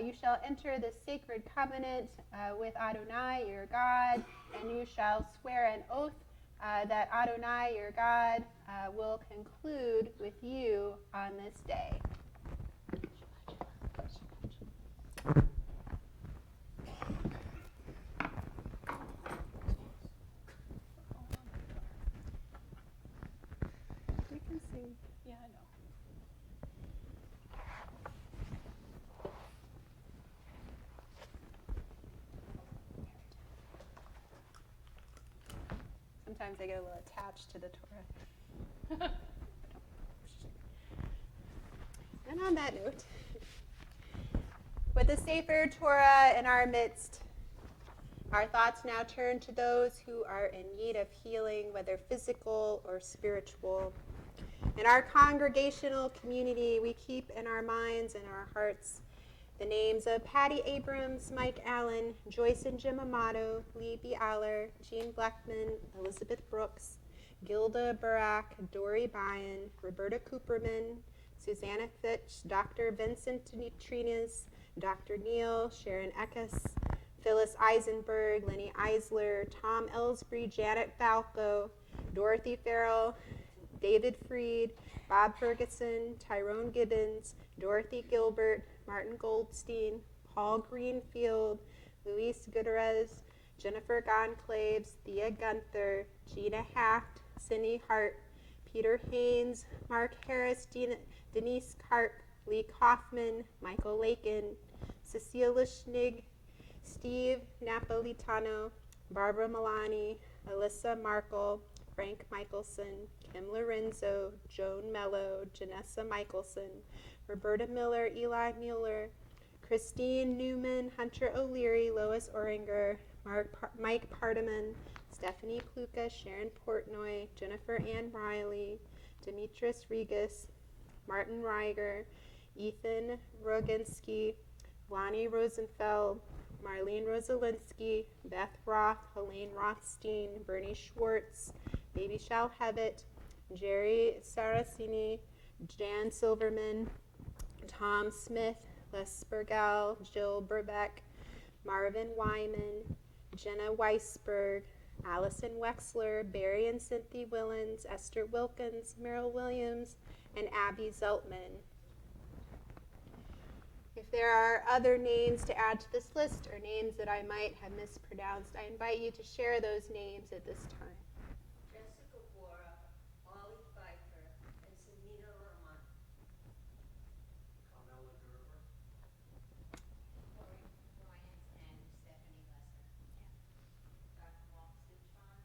Speaker 3: You shall enter the sacred covenant with Adonai your God, and you shall swear an oath that Adonai your God will conclude with you on this day. You can sing.
Speaker 4: Yeah, I know.
Speaker 3: Sometimes I get a little attached to the Torah. And on that note, with the Sefer Torah in our midst, our thoughts now turn to those who are in need of healing, whether physical or spiritual. In our congregational community, we keep in our minds and our hearts the names of Patty Abrams, Mike Allen, Joyce and Jim Amato, Lee B. Aller, Jean Blackman, Elizabeth Brooks, Gilda Barak, Dory Byen, Roberta Cooperman, Susanna Fitch, Dr. Vincent Trinas, Dr. Neal, Sharon Eckes, Phyllis Eisenberg, Lenny Eisler, Tom Ellsbury, Janet Falco, Dorothy Farrell, David Freed, Bob Ferguson, Tyrone Gibbons, Dorothy Gilbert, Martin Goldstein, Paul Greenfield, Luis Gutierrez, Jennifer Gonclaves, Thea Gunther, Gina Haft, Cindy Hart, Peter Haynes, Mark Harris, Denise Karp, Lee Kaufman, Michael Lakin, Cecilia Schnig, Steve Napolitano, Barbara Milani, Alyssa Markle, Frank Michelson, Kim Lorenzo, Joan Mello, Janessa Michelson, Roberta Miller, Eli Mueller, Christine Newman, Hunter O'Leary, Lois Oringer, Mike Pardaman, Stephanie Pluka, Sharon Portnoy, Jennifer Ann Riley, Demetris Regas, Martin Reiger, Ethan Roginski, Lonnie Rosenfeld, Marlene Rosalinsky, Beth Roth, Helene Rothstein, Bernie Schwartz, Baby Shal Hevitt, Jerry Saracini, Jan Silverman, Tom Smith, Les Bergal, Jill Burbeck, Marvin Wyman, Jenna Weisberg, Allison Wexler, Barry and Cynthia Willens, Esther Wilkins, Merrill Williams, and Abby Zeltman. If there are other names to add to this list or names that I might have mispronounced, I invite you to share those names at this time.
Speaker 8: Jessica Bora, Ollie Pfeiffer, and Samina Rahman.
Speaker 9: Carmela Gerber.
Speaker 7: Lori Bryant and Stephanie Lesser.
Speaker 8: Dr. Mark Citron.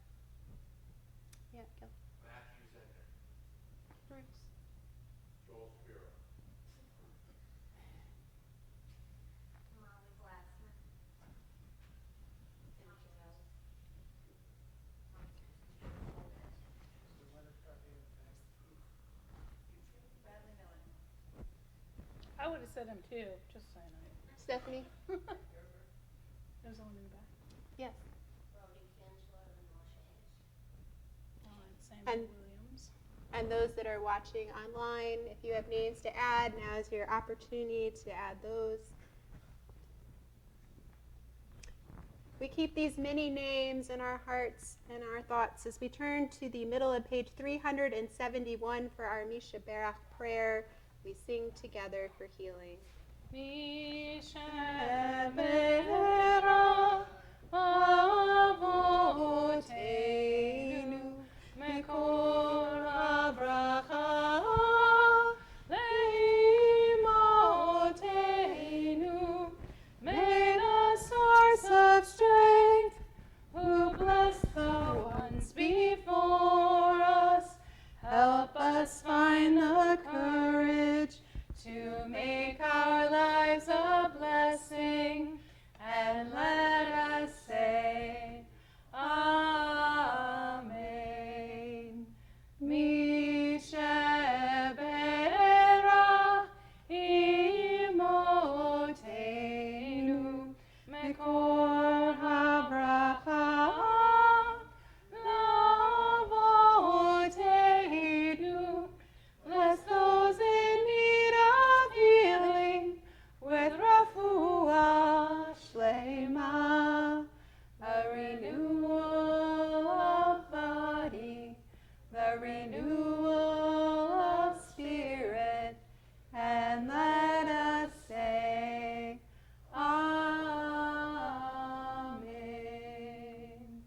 Speaker 4: would have said him too, just so you know.
Speaker 3: Stephanie?
Speaker 4: There's one in the back.
Speaker 3: Yes.
Speaker 8: Brody Kinsler and Marcia Hayes.
Speaker 4: Oh, and Samuel
Speaker 3: And-
Speaker 4: Williams.
Speaker 3: And those that are watching online, if you have names to add, now is your opportunity to add those. We keep these many names in our hearts and our thoughts as we turn to the middle of page 371 for our Misha Berach prayer. We sing together for healing.
Speaker 4: Misha Berach Avotenu Mekor HaBracha Leimotenu. May the source of strength, who bless the ones before us, help us find the courage to make our lives a blessing, and let us say, Amen. Misha Berach Imotenu Mekor HaBracha Lavotenu. Bless those in need of healing with refuah shlema, a renewal of body, the renewal of spirit, and let us say, Amen.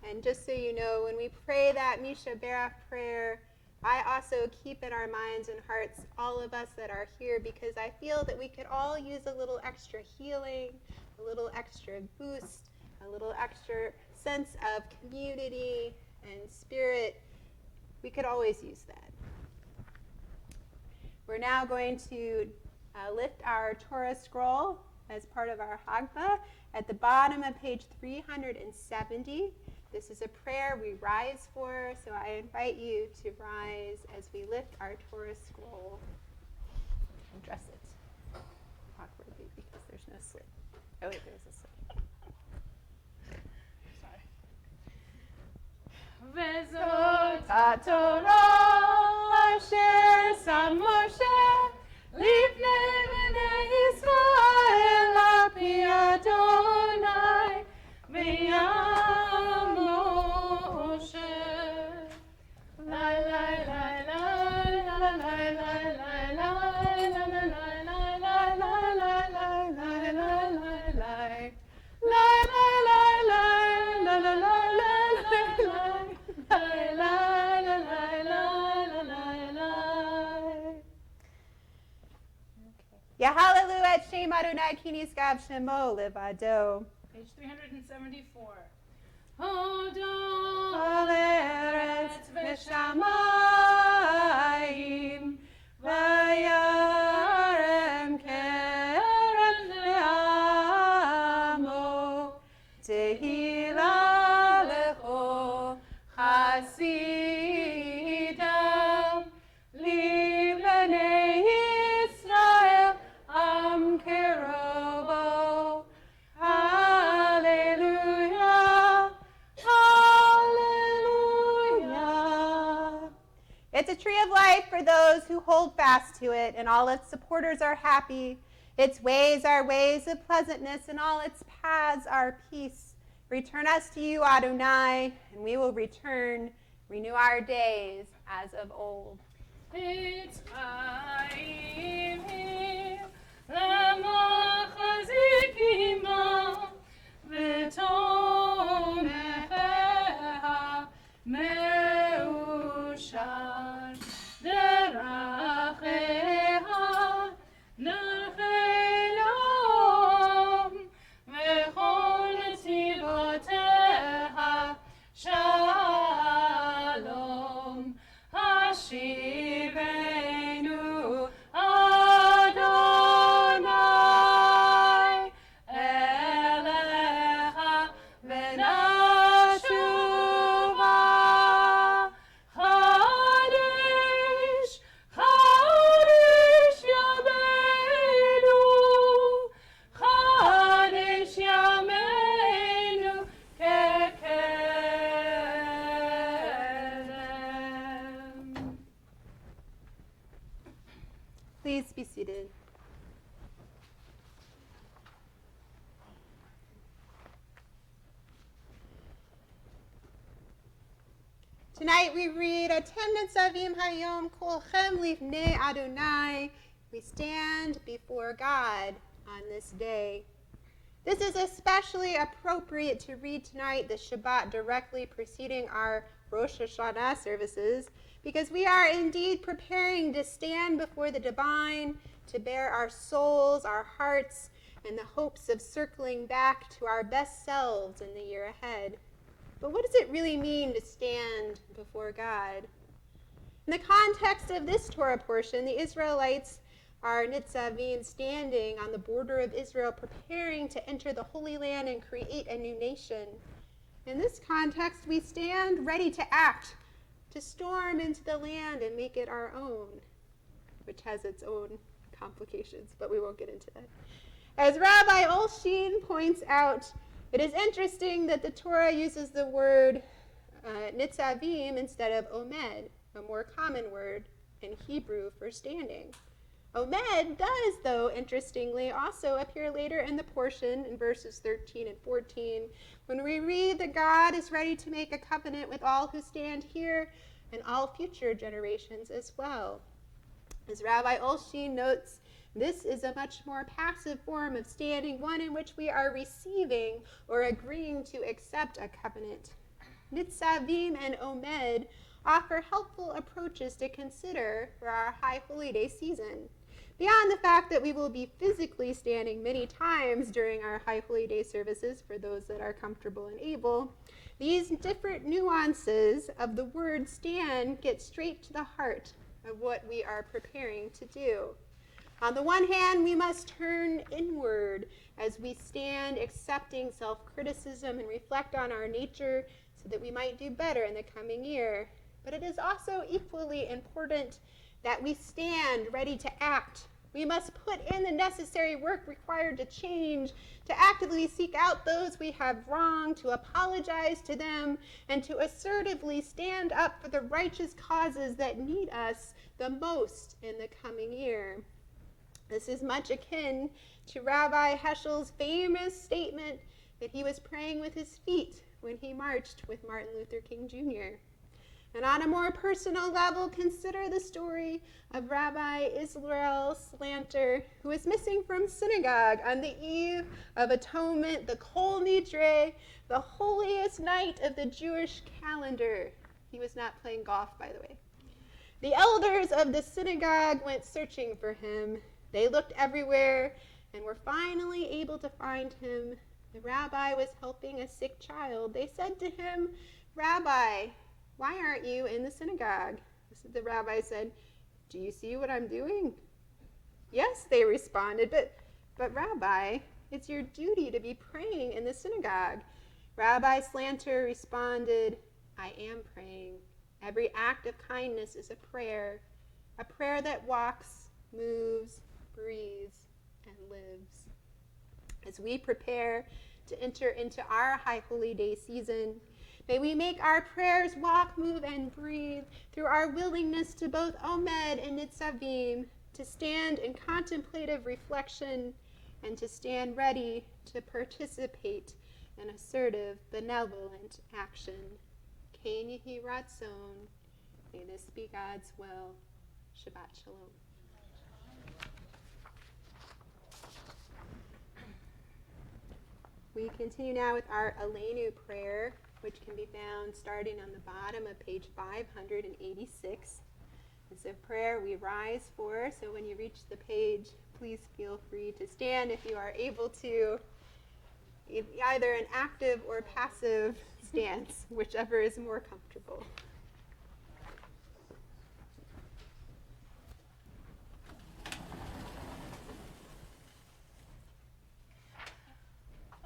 Speaker 3: And just so you know, when we pray that Misha Berach prayer, I also keep in our minds and hearts all of us that are here, because I feel that we could all use a little extra healing, a little extra boost, a little extra sense of community and spirit. We could always use that. We're now going to lift our Torah scroll as part of our Hagba at the bottom of page 370. This is a prayer we rise for, so I invite you to rise as we lift our Torah scroll and dress it awkwardly because there's no slit. Oh wait, there's a slit.
Speaker 4: Vezot HaTorah asher sam Moshe lifnei bnei Yisrael api Adonai v'yam Moshe. Lai lai lai lai lai lai lai lai lai lai lai lai lai.
Speaker 3: Yahalelu et Shem Adonai ki niskav shemo levado.
Speaker 4: Page 374. Hodon
Speaker 3: Al eretz v'shamayim vayarem keren le'amo tehila lecho chasidam libnei Yisrael am kerobo. Hallelujah, hallelujah. It's a tree of life for those who hold fast to it, and all its supporters are happy. Its ways are ways of pleasantness, and all its paths are peace. Return us to you, Adonai, and we will return, renew our days as of old.
Speaker 4: It's Chaim here, Lamachazikim v'tomecha meushar deracheha nachelom v'chol tzivotteha shalom. Hashivenu Adonai elecha
Speaker 3: seated. Tonight we read, Attendants Avim Hayom Kolchem Lifnei Adonai. We stand before God on this day. This is especially appropriate to read tonight, the Shabbat directly preceding our Rosh Hashanah services, because we are indeed preparing to stand before the divine, to bear our souls, our hearts, and the hopes of circling back to our best selves in the year ahead. But what does it really mean to stand before God? In the context of this Torah portion, the Israelites are Nitzavim, standing on the border of Israel, preparing to enter the Holy Land and create a new nation. In this context, we stand ready to act, to storm into the land and make it our own, which has its own complications, but we won't get into that. As Rabbi Olshin points out, it is interesting that the Torah uses the word nitzavim instead of omed, a more common word in Hebrew for standing. Omed does, though, interestingly, also appear later in the portion in verses 13 and 14, when we read that God is ready to make a covenant with all who stand here and all future generations as well. As Rabbi Olshin notes, this is a much more passive form of standing, one in which we are receiving or agreeing to accept a covenant. Nitzavim and Omed offer helpful approaches to consider for our High Holy Day season. Beyond the fact that we will be physically standing many times during our High Holy Day services for those that are comfortable and able, these different nuances of the word stand get straight to the heart of what we are preparing to do. On the one hand, we must turn inward as we stand accepting self-criticism and reflect on our nature so that we might do better in the coming year. But it is also equally important that we stand ready to act. We must put in the necessary work required to change, to actively seek out those we have wronged, to apologize to them, and to assertively stand up for the righteous causes that need us the most in the coming year. This is much akin to Rabbi Heschel's famous statement that he was praying with his feet when he marched with Martin Luther King Jr. And on a more personal level, consider the story of Rabbi Israel Slanter, who was missing from synagogue on the eve of Atonement, the Kol Nidre, the holiest night of the Jewish calendar. He was not playing golf, by the way. The elders of the synagogue went searching for him. They looked everywhere and were finally able to find him. The rabbi was helping a sick child. They said to him, "Rabbi, why aren't you in the synagogue?" The rabbi said, "Do you see what I'm doing?" "Yes," they responded, but Rabbi, it's your duty to be praying in the synagogue." Rabbi Slanter responded, "I am praying. Every act of kindness is a prayer that walks, moves, breathes, and lives." As we prepare to enter into our High Holy Day season, may we make our prayers walk, move, and breathe through our willingness to both Omed and Nitzavim, to stand in contemplative reflection, and to stand ready to participate in assertive, benevolent action. Ken Yehi Ratzon. May this be God's will. Shabbat Shalom. We continue now with our Aleinu prayer, which can be found starting on the bottom of page 586. It's a prayer we rise for, so when you reach the page, please feel free to stand if you are able to, either an active or passive stance, whichever is more comfortable.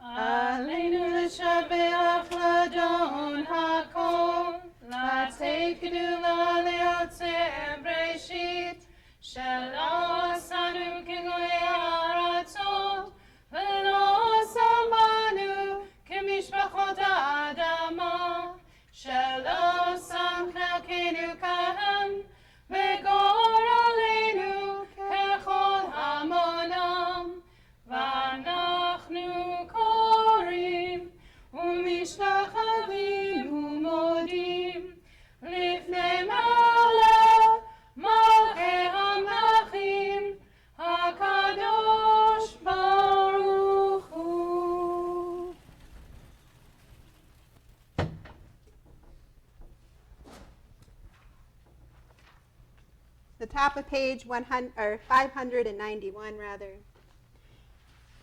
Speaker 4: Aleinu l'shabeach l'adon hakol, l'atei kedula le'otzeh breshit, shelo asanu kegoyei ha'aratzot, ve'lo samanu kemishpachot ha'adama, shelo sam chelkeinu kahem, ve'gor aleinu kechol
Speaker 3: the top of page 100, or 591 rather.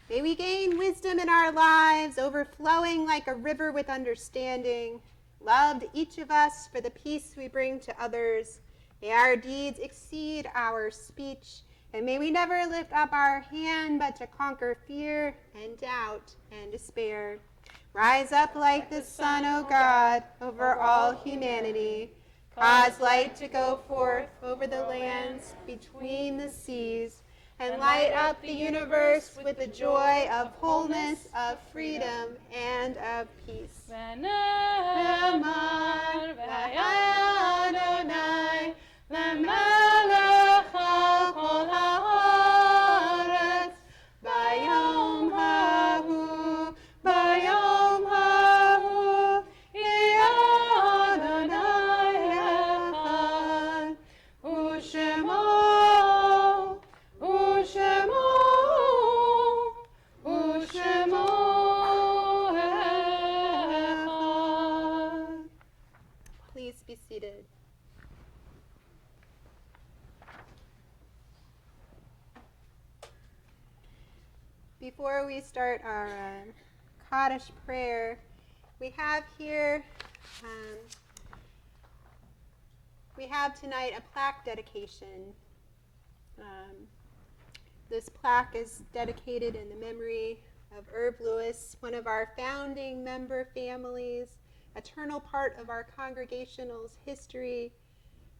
Speaker 3: May we gain wisdom in our lives, overflowing like a river with understanding. Loved each of us for the peace we bring to others. May our deeds exceed our speech, and may we never lift up our hand but to conquer fear and doubt and despair. Rise up like the sun, O God, over all humanity. Cause light to go forth over the lands between the seas, and light up the universe with the joy of wholeness, of freedom, and of peace.
Speaker 4: V'na'amar v'Adonai l'melech al kol haaretz bayom hahu, bayom hahu, Adonai echad, u'shemo, u'shemo, u'shemo echad.
Speaker 3: Please be seated. Before we start our Kaddish prayer, we have here, we have tonight a plaque dedication. This plaque is dedicated in the memory of Herb Lewis, one of our founding member families, eternal part of our congregational's history,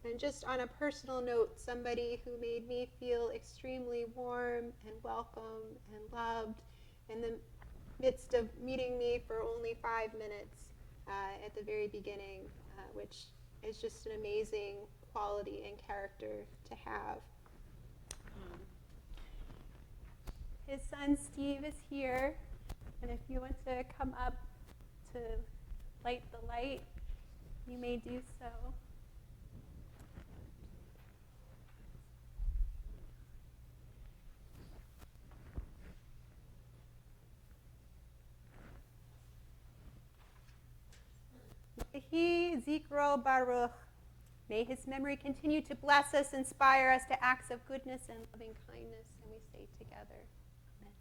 Speaker 3: and just on a personal note, somebody who made me feel extremely warm and welcome and loved in the midst of meeting me for only 5 minutes at the very beginning, which is just an amazing quality and character to have. His son Steve is here, and if you want to come up to light the light, you may do so. Yehi Zikro Baruch. May his memory continue to bless us, inspire us to acts of goodness and loving kindness. And we say together, Amen.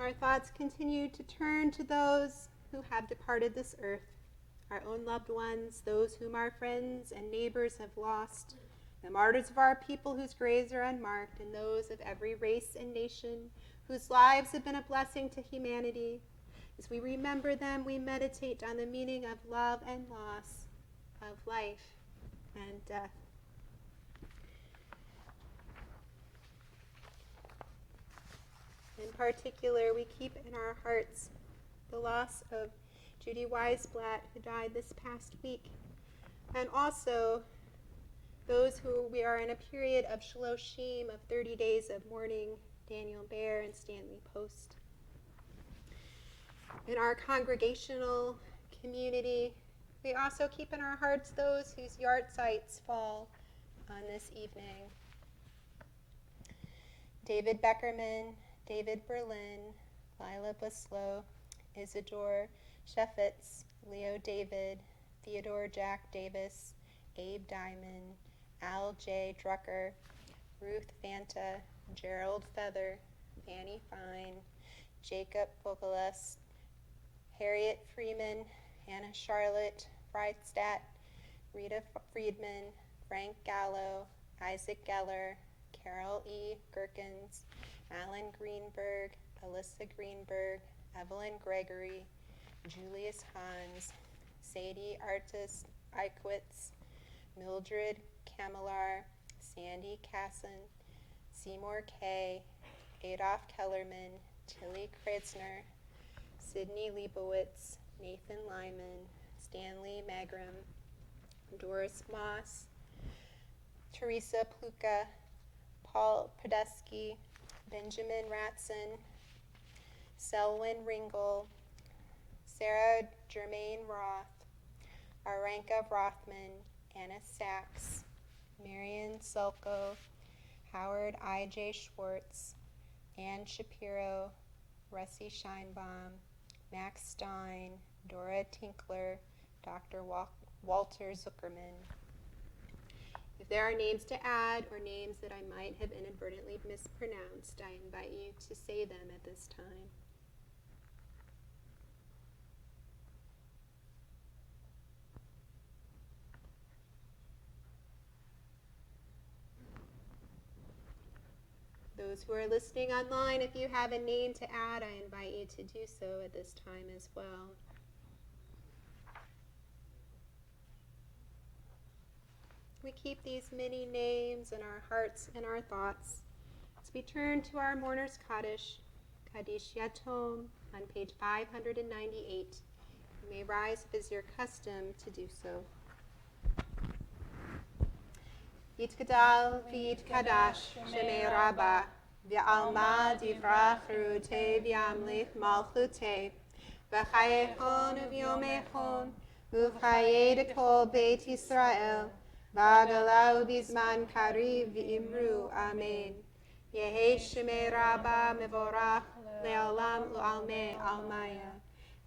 Speaker 3: Our thoughts continue to turn to those who have departed this earth, our own loved ones, those whom our friends and neighbors have lost, the martyrs of our people whose graves are unmarked, and those of every race and nation whose lives have been a blessing to humanity. As we remember them, we meditate on the meaning of love and loss, of life and death. In particular, we keep in our hearts the loss of Judy Weisblatt, who died this past week, and also those who we are in a period of shloshim, of 30 days of mourning, Daniel Baer and Stanley Post. In our congregational community, we also keep in our hearts those whose yahrzeits fall on this evening. David Beckerman, David Berlin, Lila Buslow, Isidore Sheffitz, Leo David, Theodore Jack Davis, Abe Diamond, Al J. Drucker, Ruth Fanta, Gerald Feather, Fanny Fine, Jacob Bogalas, Harriet Freeman, Hannah Charlotte Freidstadt, Rita Friedman, Frank Gallo, Isaac Geller, Carol E. Gerkins, Alan Greenberg, Alyssa Greenberg, Evelyn Gregory, Julius Hans, Sadie Artis Eichwitz, Mildred Camelar, Sandy Casson, Seymour Kay, Adolf Kellerman, Tilly Kreutzner, Sidney Leibowitz, Nathan Lyman, Stanley Magram, Doris Moss, Teresa Pluka, Paul Podesky, Benjamin Ratson, Selwyn Ringel, Sarah Germain Roth, Aranka Rothman, Anna Sachs, Marion Sulko, Howard I.J. Schwartz, Ann Shapiro, Russie Scheinbaum, Max Stein, Dora Tinkler, Dr. Walter Zuckerman. If there are names to add or names that I might have inadvertently mispronounced, I invite you to say them at this time. Those who are listening online, if you have a name to add, I invite you to do so at this time as well. We keep these many names in our hearts and our thoughts as we turn to our Mourner's Kaddish, Kaddish Yatom, on page 598. You may rise if it is your custom to do so. Yitkadal v'yitkadash shemei Rabbah v'alma divrach rutei v'yamlich malchutei v'chayechon v'yomechon uv'chayei kol Beit Yisrael v'agalau b'zman kariv v'imru amen. Yehi shemei Rabbah mevorach le'olam u'almei almaya.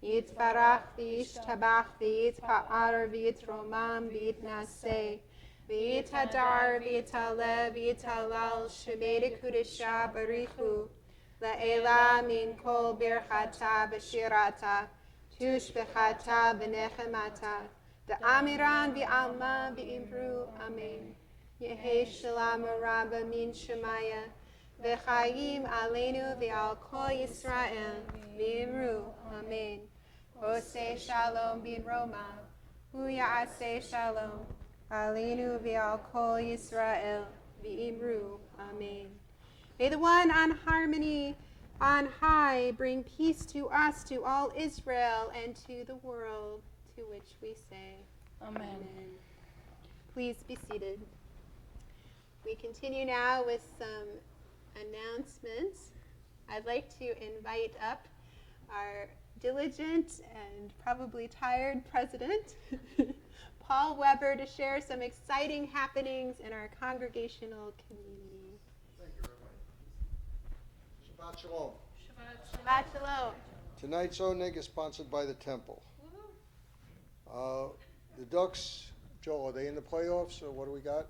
Speaker 3: Yitvarach v'yishtabach v'yitpa'ar v'yitromam v'yitnaseh V'yitadar v'yitaleh v'yitalal shemei kudesha barichu la'ela min kol birchata b'shirata tushbechata b'nechemata da'amiran v'alma v'imru amen. Yehi shalom rabba min shemaya v'chayim aleinu v'al kol Yisrael v'imru amen. Oseh shalom bin Roma hu ya'aseh shalom Aleinu v'al kol Yisrael v'imru amen. May the one on harmony on high bring peace to us, to all Israel, and to the world, to which we say
Speaker 4: Amen.
Speaker 3: amen. Please be seated. We continue now with some announcements. I'd like to invite up our diligent and probably tired president, Paul Weber, to share some exciting happenings in our congregational community.
Speaker 9: Thank you, Rabbi. Shabbat Shalom.
Speaker 3: Shabbat Shalom.
Speaker 9: Tonight's Oneg is sponsored by the Temple. The Ducks, Joel, are they in the playoffs or what do we got?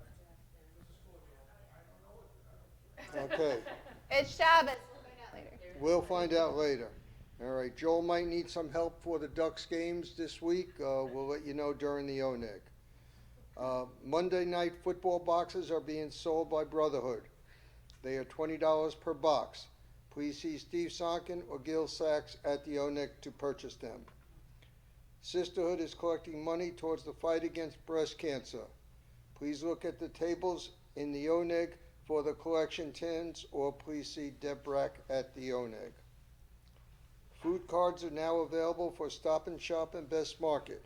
Speaker 9: Okay,
Speaker 3: It's Shabbos. We'll find out later.
Speaker 9: we'll find out later. All right, Joel might need some help for the Ducks games this week. We'll let you know during the Oneg. Monday night football boxes are being sold by Brotherhood. They are $20 per box. Please see Steve Sonkin or Gil Sachs at the Oneg to purchase them. Sisterhood is collecting money towards the fight against breast cancer. Please look at the tables in the Oneg for the collection tins, or please see Deb Brack at the Oneg. Food cards are now available for Stop and Shop and Best Market.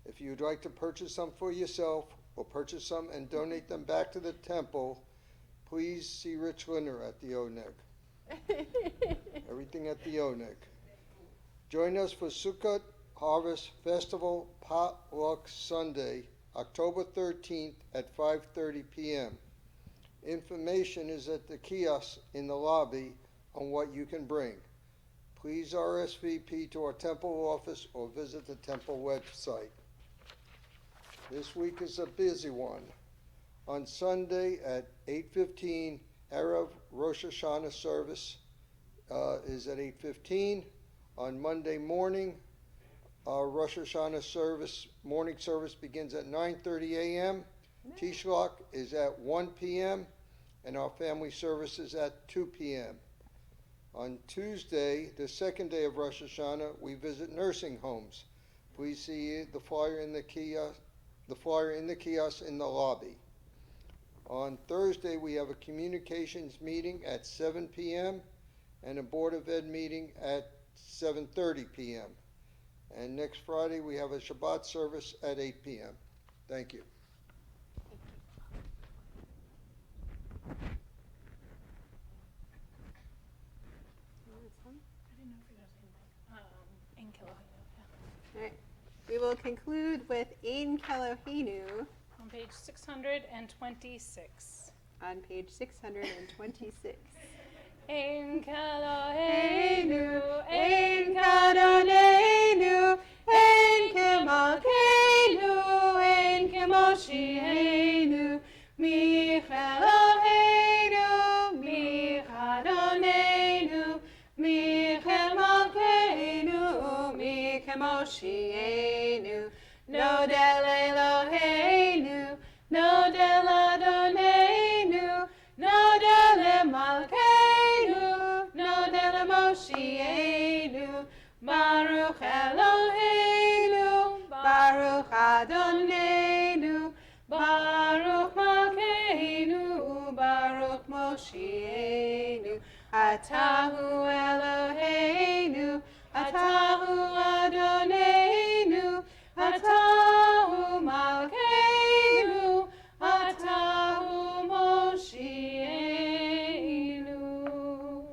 Speaker 9: If you'd like to purchase some for yourself or purchase some and donate them back to the Temple, please see Rich Linder at the Oneg. Everything at the Oneg. Join us for Sukkot Harvest Festival Potluck Sunday, October 13th at 5:30 p.m. Information is at the kiosk in the lobby on what you can bring. Please RSVP to our Temple office or visit the Temple website. This week is a busy one. On Sunday at 8:15, Erev Rosh Hashanah service is at 8:15. On Monday morning, our Rosh Hashanah service, morning service begins at 9:30 a.m. Tishlach is at 1 p.m. and our family service is at 2 p.m. On Tuesday, the second day of Rosh Hashanah, we visit nursing homes. Please see the flyer in the kiosk, in the lobby. On Thursday, we have a communications meeting at 7 p.m. and a Board of Ed meeting at 7:30 p.m. And next Friday, we have a Shabbat service at 8 p.m. Thank you.
Speaker 4: In Kelohinu.
Speaker 3: All right. We will conclude with Ein Keloheinu
Speaker 4: On page 626.
Speaker 3: on page 626.
Speaker 4: Ein Kelohinu,
Speaker 3: Ein Kadonenu, Ein Kemalkeinu, Ein Kemoshienu, Micheloheinu, Michadonenu, Michemalkeinu, Michemoshienu, Nodel Eloheinu, Nodel Adonenu, Nodel Malkeinu, Nodel Moshienu, Baruch Eloheinu, Baruch Adonenu, Baruch Malkeinu, Baruch Moshienu, Atahu Eloheinu, Atahu Adonenu, Atahu Malkeinu, Atahu Moshienu.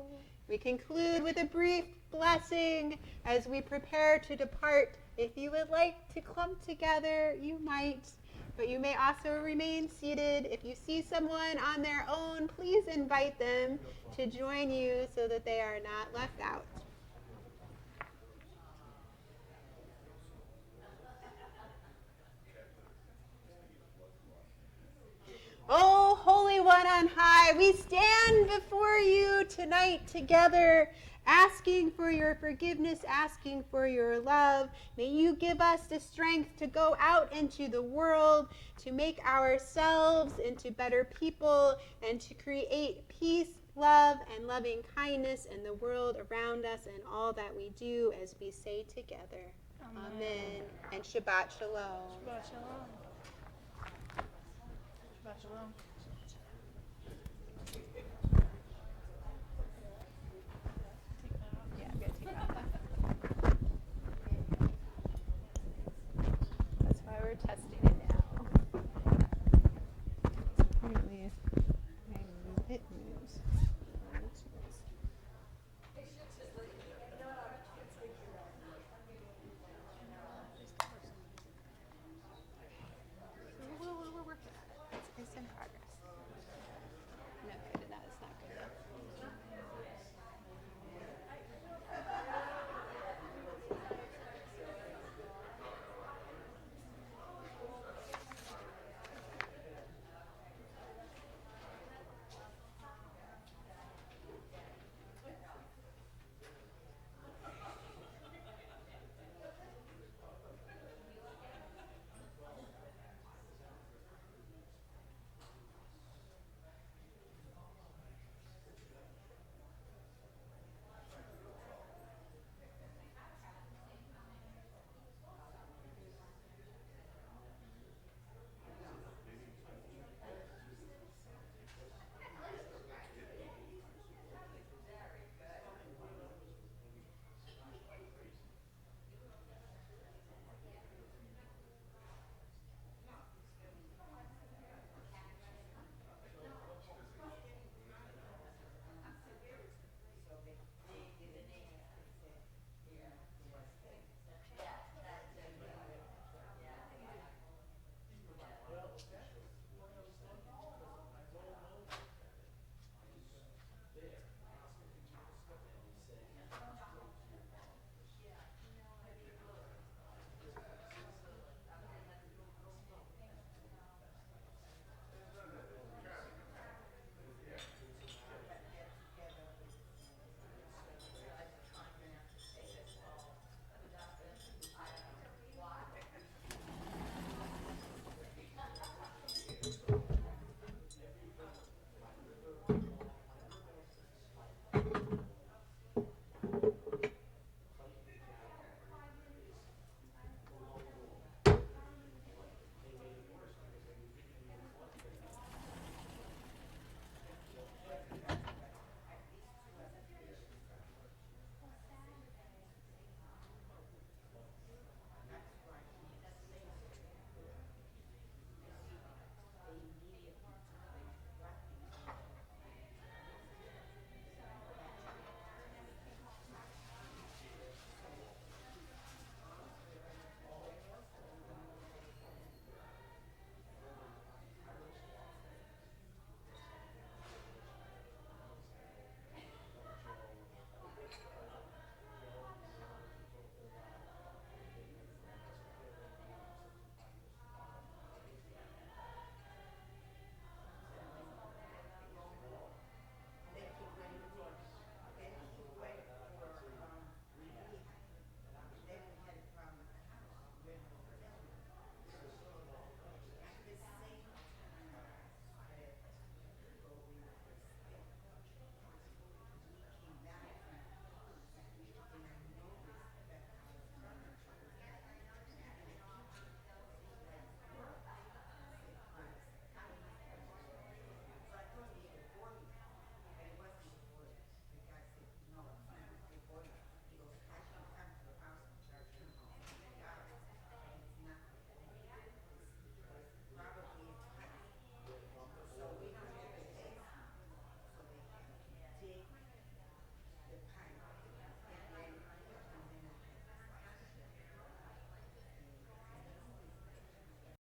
Speaker 3: We conclude with a brief blessing as we prepare to depart. If you would like to clump together, you might, but you may also remain seated. If you see someone on their own, please invite them to join you so that they are not left out. Oh, Holy One on high, we stand before you tonight together, asking for your forgiveness, asking for your love. May you give us the strength to go out into the world, to make ourselves into better people, and to create peace, love, and loving kindness in the world around us and all that we do as we say together. Amen. And Shabbat Shalom.
Speaker 4: Shabbat shalom. Shabbat shalom.
Speaker 3: Yeah, I'm going to take it off. That's why we're testing it now. Apparently, it moves.